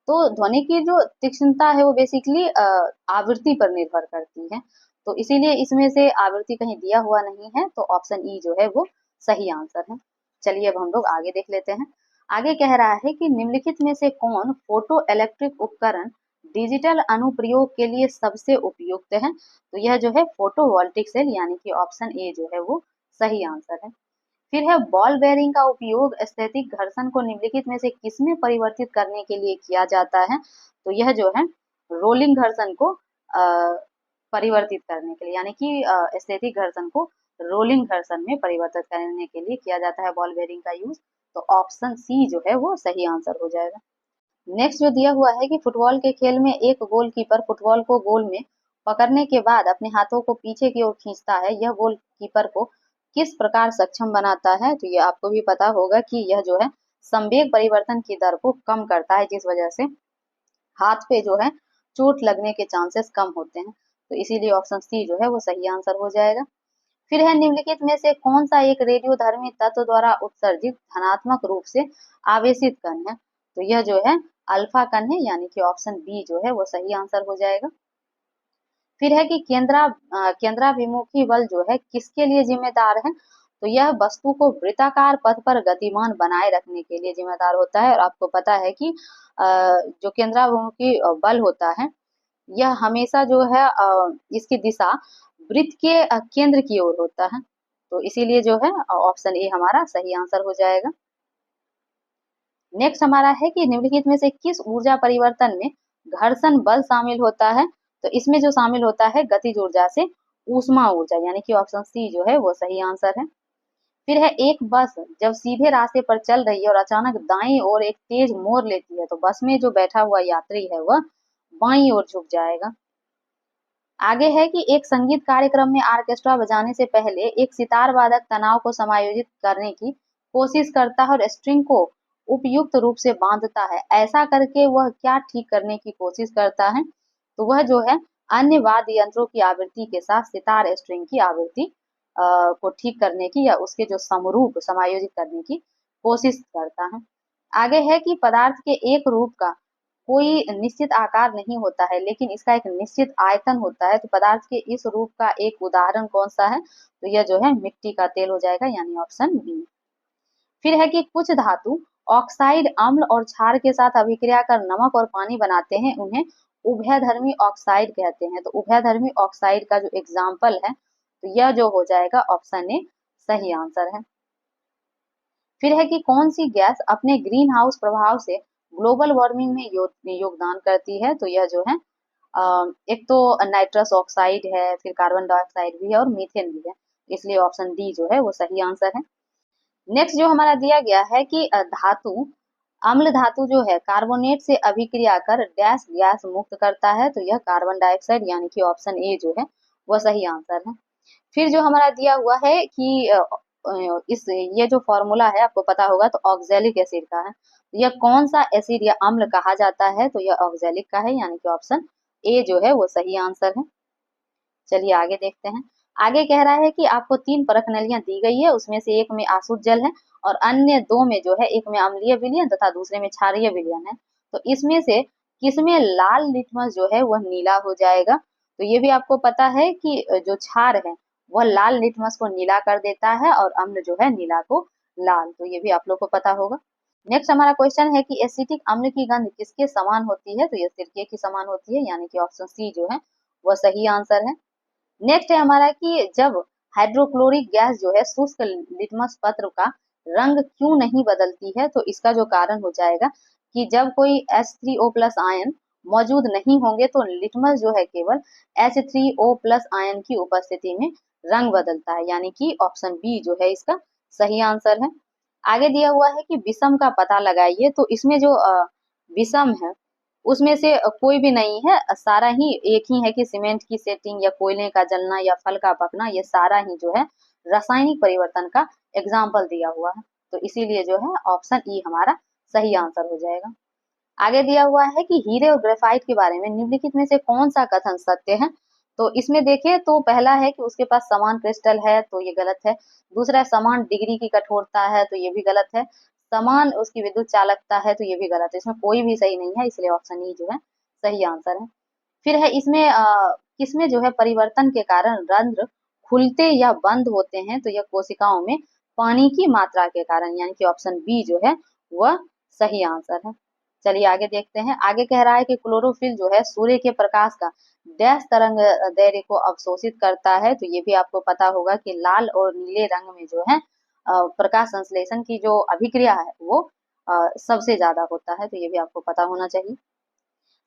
तो ध्वनि की जो तीक्ष्णता है वो बेसिकली आवृत्ति पर निर्भर करती है, तो इसीलिए इसमें से आवृत्ति कहीं दिया हुआ नहीं है, तो ऑप्शन ई जो है वो सही आंसर है। चलिए अब हम लोग आगे देख लेते हैं। आगे कह रहा है कि निम्नलिखित में से कौन फोटो इलेक्ट्रिक उपकरण डिजिटल अनुप्रयोग के लिए सबसे उपयुक्त है, तो यह जो है फोटोवोल्टिक सेल यानी कि ऑप्शन ए जो है वो सही आंसर है। फिर है बॉल बेयरिंग का उपयोग स्थैतिक घर्षण को निम्नलिखित में से किसमें परिवर्तित करने के लिए किया जाता है, तो यह जो है रोलिंग घर्षण को परिवर्तित करने के लिए यानी कि स्थैतिक घर्षण को रोलिंग घर्षण में परिवर्तित करने के लिए किया जाता है बॉल बेयरिंग का यूज, तो ऑप्शन सी जो है वो सही आंसर हो जाएगा। नेक्स्ट जो दिया हुआ है कि फुटबॉल के खेल में एक गोलकीपर फुटबॉल को गोल में पकड़ने के बाद अपने हाथों को पीछे की ओर खींचता है, यह गोलकीपर को किस प्रकार सक्षम बनाता है, तो ये आपको भी पता होगा कि यह जो है संवेग परिवर्तन की दर को कम करता है, जिस वजह से हाथ पे जो है चोट लगने के चांसेस कम होते हैं, तो इसीलिए ऑप्शन सी जो है वो सही आंसर हो जाएगा। फिर है निम्नलिखित में से कौन सा एक रेडियोधर्मी तत्व द्वारा उत्सर्जित धनात्मक रूप से आवेशित कण है, तो यह जो है अल्फा कण है यानी कि ऑप्शन बी जो है वो सही आंसर हो जाएगा। फिर है कि केंद्राभिमुखी बल जो है किसके लिए जिम्मेदार है, तो यह वस्तु को वृत्ताकार पथ पर गतिमान बनाए रखने के लिए जिम्मेदार होता है, और आपको पता है कि जो केंद्राभिमुखी बल होता है यह हमेशा जो है इसकी दिशा वृत्त के केंद्र की ओर होता है, तो इसीलिए जो है ऑप्शन ए हमारा सही आंसर हो जाएगा। नेक्स्ट हमारा है कि निम्नलिखित में से किस ऊर्जा परिवर्तन में घर्षण बल शामिल होता है, तो इसमें जो शामिल होता है गतिज ऊर्जा से ऊष्मा ऊर्जा यानी कि ऑप्शन सी जो है वो सही आंसर है। फिर है एक बस जब सीधे रास्ते पर चल रही है और अचानक दाईं ओर एक तेज मोड़ लेती है, तो बस में जो बैठा हुआ यात्री है वह बाईं ओर झुक जाएगा। आगे है कि एक संगीत कार्यक्रम में ऑर्केस्ट्रा बजाने से पहले एक सितार वादक तनाव को समायोजित करने की कोशिश करता है और स्ट्रिंग को उपयुक्त रूप से बांधता है, ऐसा करके वह क्या ठीक करने की कोशिश करता है, तो वह जो है अन्य वाद्य यंत्रों की आवृत्ति के साथ सितार स्ट्रिंग की आवृत्ति को ठीक करने की या उसके जो समरूप समायोजित करने की कोशिश करता है। आगे है कि पदार्थ के एक रूप का कोई निश्चित आकार नहीं होता है लेकिन इसका एक निश्चित आयतन होता है, तो पदार्थ के इस रूप का एक उदाहरण कौन सा है, तो यह जो है मिट्टी का तेल हो जाएगा यानी ऑप्शन बी। फिर है कि कुछ धातु ऑक्साइड अम्ल और क्षार के साथ अभिक्रिया कर नमक और पानी बनाते हैं, उन्हें उभयधर्मी ऑक्साइड कहते हैं, तो उभयधर्मी ऑक्साइड का जो एग्जाम्पल है तो यह जो हो जाएगा ऑप्शन ए सही आंसर है। फिर है कि कौन सी गैस अपने ग्रीन हाउस प्रभाव से ग्लोबल वार्मिंग में योगदान करती है, तो यह जो है एक तो नाइट्रस ऑक्साइड है, फिर कार्बन डाइऑक्साइड भी है और मीथेन भी है, इसलिए ऑप्शन डी जो है वो सही आंसर है। नेक्स्ट जो हमारा दिया गया है कि धातु अम्ल धातु जो है कार्बोनेट से अभिक्रिया कर डैश गैस मुक्त करता है, तो यह कार्बन डाइऑक्साइड यानी कि ऑप्शन ए जो है वह सही आंसर है। फिर जो हमारा दिया हुआ है कि इस ये जो फॉर्मूला है आपको पता होगा, तो ऑक्जेलिक एसिड का है। यह कौन सा एसिड या अम्ल कहा जाता है, तो यह ऑक्जेलिक का है यानी कि ऑप्शन ए जो है वो सही आंसर है। चलिए आगे देखते हैं। आगे कह रहा है कि आपको 3 परख नलियां दी गई है, उसमें से एक में आसुत जल है और अन्य 2 में जो है, एक में अम्लीय विलयन तथा दूसरे में क्षारीय विलयन है। तो इसमें से किसमें लाल लिटमस जो है वह नीला हो जाएगा? तो ये भी आपको पता है कि जो क्षार है वह लाल लिटमस को नीला कर देता है और अम्ल जो है नीला को लाल, तो ये भी आप लोग को पता होगा। नेक्स्ट हमारा क्वेश्चन है कि एसिटिक अम्ल की गंध किसके समान होती है? तो ये सिरके की समान होती है यानी कि ऑप्शन सी जो है वह सही आंसर है। नेक्स्ट है हमारा कि जब हाइड्रोक्लोरिक गैस जो है शुष्क लिटमस पत्र का रंग क्यों नहीं बदलती है? तो इसका जो कारण हो जाएगा कि जब कोई H3O प्लस आयन मौजूद नहीं होंगे तो लिटमस जो है केवल H3O प्लस आयन की उपस्थिति में रंग बदलता है, यानी कि ऑप्शन बी जो है इसका सही आंसर है। आगे दिया हुआ है कि विषम का पता लगाइए, तो इसमें जो विषम है उसमें से कोई भी नहीं है, सारा ही एक ही है कि सीमेंट की सेटिंग या कोयले का जलना या फल का पकना, ये सारा ही जो है रासायनिक परिवर्तन का एग्जाम्पल दिया हुआ है, तो इसीलिए जो है ऑप्शन ई हमारा सही आंसर हो जाएगा। आगे दिया हुआ है कि हीरे और ग्रेफाइट के बारे में निम्नलिखित में से कौन सा कथन सत्य है? तो इसमें देखिए, तो पहला है कि उसके पास समान क्रिस्टल है, तो ये गलत है। दूसरा समान डिग्री की कठोरता है, तो ये भी गलत है। समान उसकी विद्युत चालकता है, तो ये भी गलत है। इसमें कोई भी सही नहीं है, इसलिए ऑप्शन ई जो है सही आंसर है। फिर है इसमें किसमें जो है परिवर्तन के कारण रंध्र खुलते या बंद होते हैं? तो यह कोशिकाओं में पानी की मात्रा के कारण, यानी कि ऑप्शन बी जो है वह सही आंसर है। चलिए आगे देखते हैं। आगे कह रहा है कि क्लोरोफिल जो है सूर्य के प्रकाश का डैश तरंग दैर्ध्य को अवशोषित करता है, तो ये भी आपको पता होगा कि लाल और नीले रंग में जो है प्रकाश संश्लेषण की जो अभिक्रिया है वो सबसे ज्यादा होता है, तो ये भी आपको पता होना चाहिए।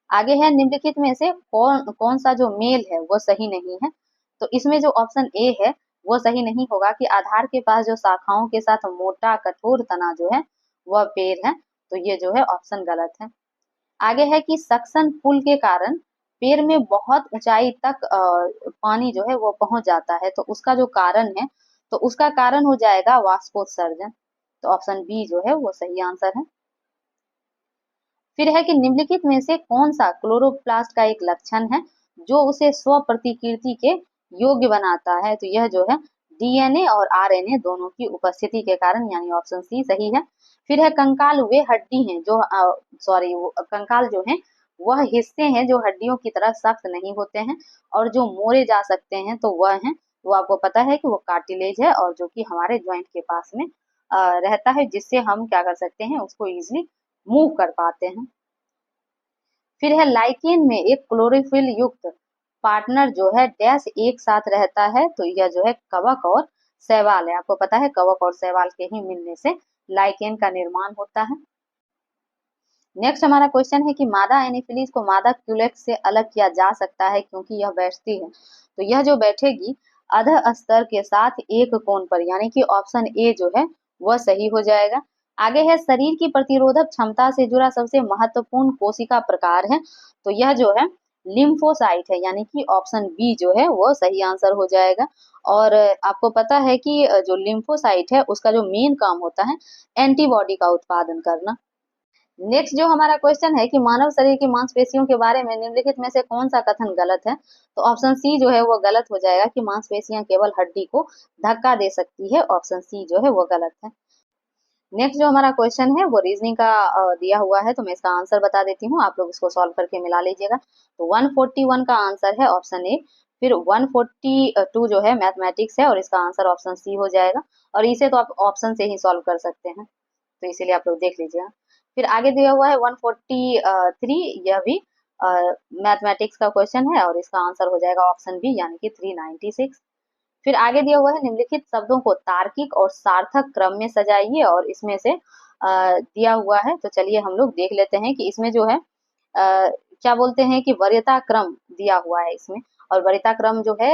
आगे है निम्नलिखित में से कौन कौन सा जो मेल है वो सही नहीं है? तो इसमें जो ऑप्शन ए है वो सही नहीं होगा कि आधार के पास जो शाखाओं के साथ मोटा कठोर तना जो है वह पेड़ है, तो ये जो है ऑप्शन गलत है। आगे है कि सक्शन पुल के कारण पेड़ में बहुत ऊंचाई तक पानी जो है वो पहुंच जाता है, तो उसका जो कारण है, तो उसका कारण हो जाएगा वाष्पोत्सर्जन, तो ऑप्शन बी जो है वो सही आंसर है। फिर है कि निम्नलिखित में से कौन सा क्लोरोप्लास्ट का एक लक्षण है जो उसे स्व प्रतिकृति के योग्य बनाता है? तो यह जो है डीएनए और आरएनए दोनों की उपस्थिति के कारण, यानी ऑप्शन सी सही है। फिर है कंकाल वे हड्डी हैं जो सॉरी कंकाल जो है वह हिस्से हैं जो हड्डियों की तरह सख्त नहीं होते हैं और जो मोड़े जा सकते हैं, तो वह है, वो आपको पता है कि वो कार्टिलेज है और जो कि हमारे ज्वाइंट के पास में रहता है, जिससे हम क्या कर सकते हैं, उसको इजिली मूव कर पाते हैं। फिर है लाइकेन में एक क्लोरोफिल युक्त पार्टनर जो है डैश एक साथ रहता है, तो यह जो है कवक और शैवाल है। आपको पता है कवक और शैवाल के ही मिलने से लाइकेन का निर्माण होता है। नेक्स्ट हमारा क्वेश्चन है कि मादा एनीफिलीज को मादा क्यूलेक्स से अलग किया जा सकता है क्योंकि यह बैठती है, तो यह जो बैठेगी अध स्तर के साथ एक कोण पर, यानी कि ऑप्शन ए जो है वह सही हो जाएगा। आगे है शरीर की प्रतिरोधक क्षमता से जुड़ा सबसे महत्वपूर्ण कोशिका प्रकार है, तो यह जो है लिम्फोसाइट है, यानी कि ऑप्शन बी जो है वो सही आंसर हो जाएगा। और आपको पता है कि जो लिम्फोसाइट है उसका जो मेन काम होता है एंटीबॉडी का उत्पादन करना। नेक्स्ट जो हमारा क्वेश्चन है कि मानव शरीर की मांसपेशियों के बारे में निम्नलिखित में से कौन सा कथन गलत है? तो ऑप्शन सी जो है वो गलत हो जाएगा कि मांसपेशियां केवल हड्डी को धक्का दे सकती है, ऑप्शन सी जो है वो गलत है। नेक्स्ट जो हमारा क्वेश्चन है वो रीजनिंग का दिया हुआ है, तो मैं इसका आंसर बता देती हूँ, आप लोग इसको सॉल्व करके मिला लीजिएगा। तो 141 का आंसर है ऑप्शन ए। फिर 142 जो है मैथमेटिक्स है और इसका आंसर ऑप्शन सी हो जाएगा, और इसे तो आप ऑप्शन से ही सॉल्व कर सकते हैं, तो इसीलिए आप लोग देख लीजिएगा। फिर आगे दिया हुआ है 143, यह भी मैथमेटिक्स का क्वेश्चन है और इसका आंसर हो जाएगा ऑप्शन बी यानी कि 396। फिर आगे दिया हुआ है निम्नलिखित शब्दों को तार्किक और सार्थक क्रम में सजाइए, और इसमें से दिया हुआ है, तो चलिए हम लोग देख लेते हैं कि इसमें जो है क्या बोलते हैं कि वरीयता क्रम दिया हुआ है इसमें, और वरीयता क्रम जो है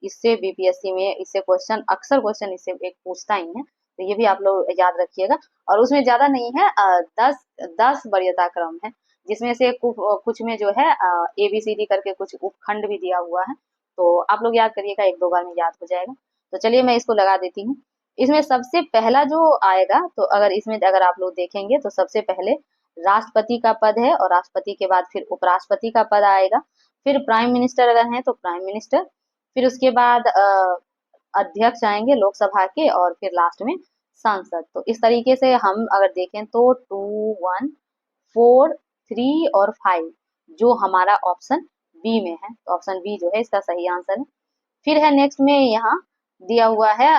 इससे बीपीएससी में इससे क्वेश्चन अक्सर क्वेश्चन इससे एक पूछता ही है, तो ये भी आप लोग याद रखिएगा। और उसमें ज्यादा नहीं है, 10 वरीयता क्रम है, जिसमें से कुछ में जो है ABCD करके कुछ उपखंड भी दिया हुआ है। तो आप लोग याद करिएगा, 1-2 बार में याद हो जाएगा। तो चलिए मैं इसको लगा देती हूँ। इसमें सबसे पहला जो आएगा, तो अगर इसमें अगर आप लोग देखेंगे तो सबसे पहले राष्ट्रपति का पद है, और राष्ट्रपति के बाद फिर उपराष्ट्रपति का पद आएगा, फिर प्राइम मिनिस्टर अगर हैं तो प्राइम मिनिस्टर, फिर उसके बाद अध्यक्ष आएंगे लोकसभा के, और फिर लास्ट में सांसद। तो इस तरीके से हम अगर देखें तो 2, 1, 4, 3 और 5 जो हमारा ऑप्शन बी में है, तो ऑप्शन बी जो है इसका सही आंसर है। फिर है नेक्स्ट में यहाँ दिया हुआ है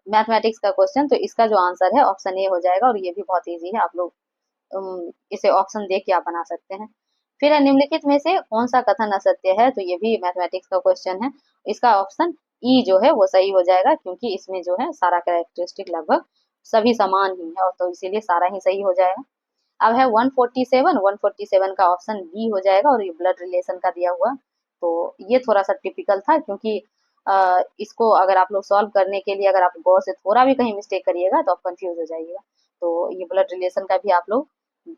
मैथमेटिक्स का क्वेश्चन, तो इसका जो आंसर है ऑप्शन ए हो जाएगा, और ये भी बहुत इजी है, आप लोग इसे ऑप्शन देख के आप बना सकते हैं। फिर है निम्नलिखित में से कौन सा कथन असत्य है, तो ये भी मैथमेटिक्स का क्वेश्चन है। इसका ऑप्शन ई जो है वो सही हो जाएगा, क्योंकि इसमें जो है सारा कैरेक्टरिस्टिक लगभग सभी समान ही है, और तो इसीलिए सारा ही सही हो जाएगा। अब है 147 का ऑप्शन बी हो जाएगा, और ये ब्लड रिलेशन का दिया हुआ, तो ये थोड़ा सा टिपिकल था, क्योंकि इसको अगर आप लोग सॉल्व करने के लिए अगर आप गौर से थोड़ा भी कहीं मिस्टेक करिएगा तो आप कंफ्यूज हो जाइएगा। तो ये ब्लड रिलेशन का भी आप लोग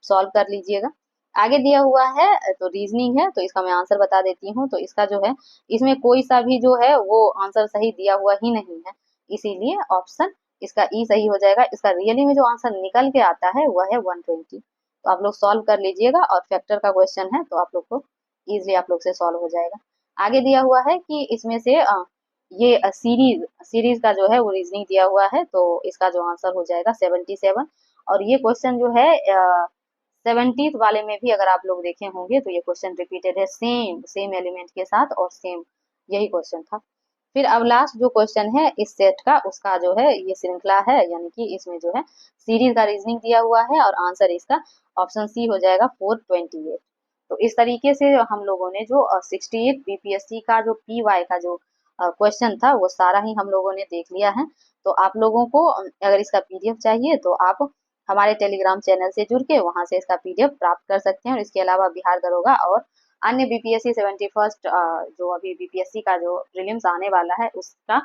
सॉल्व कर लीजिएगा। आगे दिया हुआ है तो रीजनिंग है, तो इसका मैं आंसर बता देती हूँ। तो इसका जो है, इसमें कोई सा भी जो है वो आंसर सही दिया हुआ ही नहीं है, इसीलिए ऑप्शन इसका ई सही हो जाएगा। इसका रियली में जो आंसर निकल के आता है वह है 120। तो आप लोग सॉल्व कर लीजिएगा, और फैक्टर का क्वेश्चन है तो आप लोग को इजिली आप लोग से सॉल्व हो जाएगा। आगे दिया हुआ है कि इसमें से ये सीरीज सीरीज का जो है वो रीजनिंग दिया हुआ है, तो इसका जो आंसर हो जाएगा 77। और ये क्वेश्चन जो है 70th वाले में भी अगर आप लोग देखे होंगे तो ये क्वेश्चन रिपीटेड है, सेम सेम एलिमेंट के साथ, और सेम यही क्वेश्चन था। फिर अब लास्ट जो क्वेश्चन है इस सेट का, उसका जो है ये श्रृंखला है, यानी कि इसमें जो है सीरीज का रीजनिंग दिया हुआ है, और आंसर इसका ऑप्शन सी हो जाएगा 428। तो इस तरीके से हम लोगों ने जो 68 बीपीएससी का जो पीवाई का जो क्वेश्चन था वो सारा ही हम लोगों ने देख लिया है। तो आप लोगों को अगर इसका पीडीएफ चाहिए तो आप हमारे टेलीग्राम चैनल से जुड़ के वहां से इसका पीडीएफ प्राप्त कर सकते हैं। और इसके अलावा बिहार दरोगा और अन्य बीपीएससी 71st जो अभी बीपीएससी का जो प्रीलिम्स आने वाला है उसका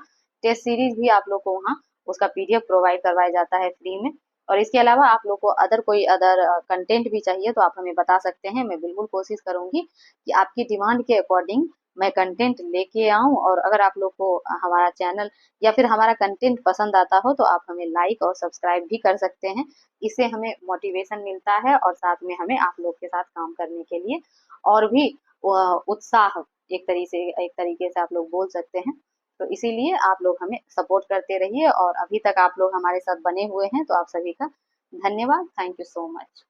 टेस्ट सीरीज भी आप लोग को वहाँ उसका पीडीएफ प्रोवाइड करवाया जाता है फ्री में। और इसके अलावा आप लोग को कोई अदर कंटेंट भी चाहिए तो आप हमें बता सकते हैं। मैं बिल्कुल कोशिश करूंगी कि आपकी डिमांड के अकॉर्डिंग मैं कंटेंट लेके आऊं। और अगर आप लोग को हमारा चैनल या फिर हमारा कंटेंट पसंद आता हो तो आप हमें लाइक और सब्सक्राइब भी कर सकते हैं। इससे हमें मोटिवेशन मिलता है, और साथ में हमें आप लोग के साथ काम करने के लिए और भी उत्साह एक तरीके से आप लोग बोल सकते हैं। तो इसीलिए आप लोग हमें सपोर्ट करते रहिए, और अभी तक आप लोग हमारे साथ बने हुए हैं तो आप सभी का धन्यवाद। Thank you so much.